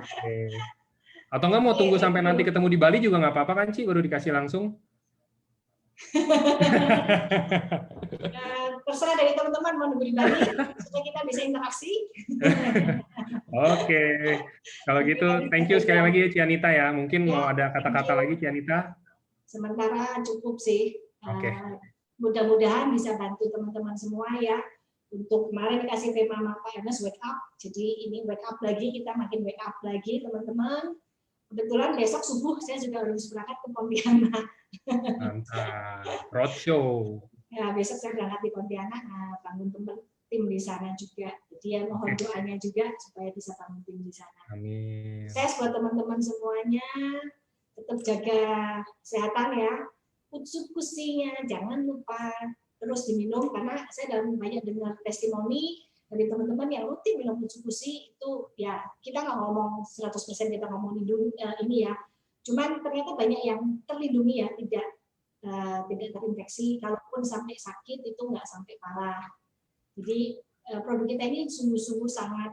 oke. Atau nggak mau tunggu sampai nanti ketemu di Bali juga nggak apa-apa kan Ci, baru dikasih langsung. Terserah dari teman-teman mau nunggu di Bali supaya kita bisa interaksi. Oke, kalau gitu thank you sekali lagi ya Cianita ya. Mungkin mau ada kata-kata lagi Cianita? Sementara cukup sih. Oke. Mudah-mudahan bisa bantu teman-teman semua ya. Untuk kemarin dikasih tema Maka Ernest wake up. Jadi ini wake up lagi, kita makin wake up lagi teman-teman. Kebetulan besok subuh saya juga harus berangkat ke Pontianak. Mantap. Roadshow. Ya, besok saya berangkat di Pontianak, bangun tim di sana juga. Jadi ya mohon doanya juga supaya bisa bangun tim di sana. Amin. Sukses buat teman-teman semuanya. Tetap jaga kesehatan ya. Utsukusinya jangan lupa terus diminum, karena saya dalam banyak dengar testimoni dari teman-teman yang rutin minum utsukusi itu ya, kita nggak ngomong 100% kita ngomongin dulu ini ya, cuman ternyata banyak yang terlindungi ya, tidak terinfeksi, kalaupun sampai sakit itu nggak sampai parah. Jadi produk kita ini sungguh-sungguh sangat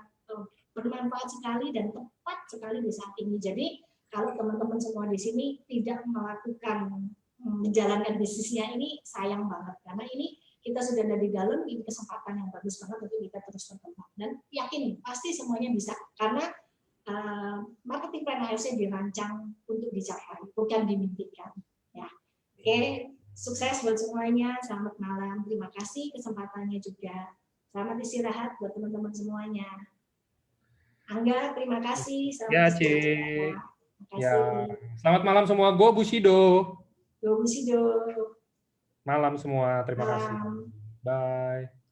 bermanfaat sekali dan tepat sekali di saat ini. Jadi kalau teman-teman semua di sini tidak melakukan menjalankan bisnisnya ini sayang banget, karena ini kita sudah ada di dalam, ini kesempatan yang bagus banget untuk kita terus berkembang. Dan yakin pasti semuanya bisa, karena marketing plan AFC dirancang untuk dicapai, bukan dimimpikan. Ya, oke, sukses buat semuanya. Selamat malam, terima kasih kesempatannya juga. Selamat istirahat buat teman-teman semuanya. Angga, terima kasih. Ya, Ci. Ya, selamat malam semua. Go Bushido. Go Bushido. Malam semua, terima kasih. Bye.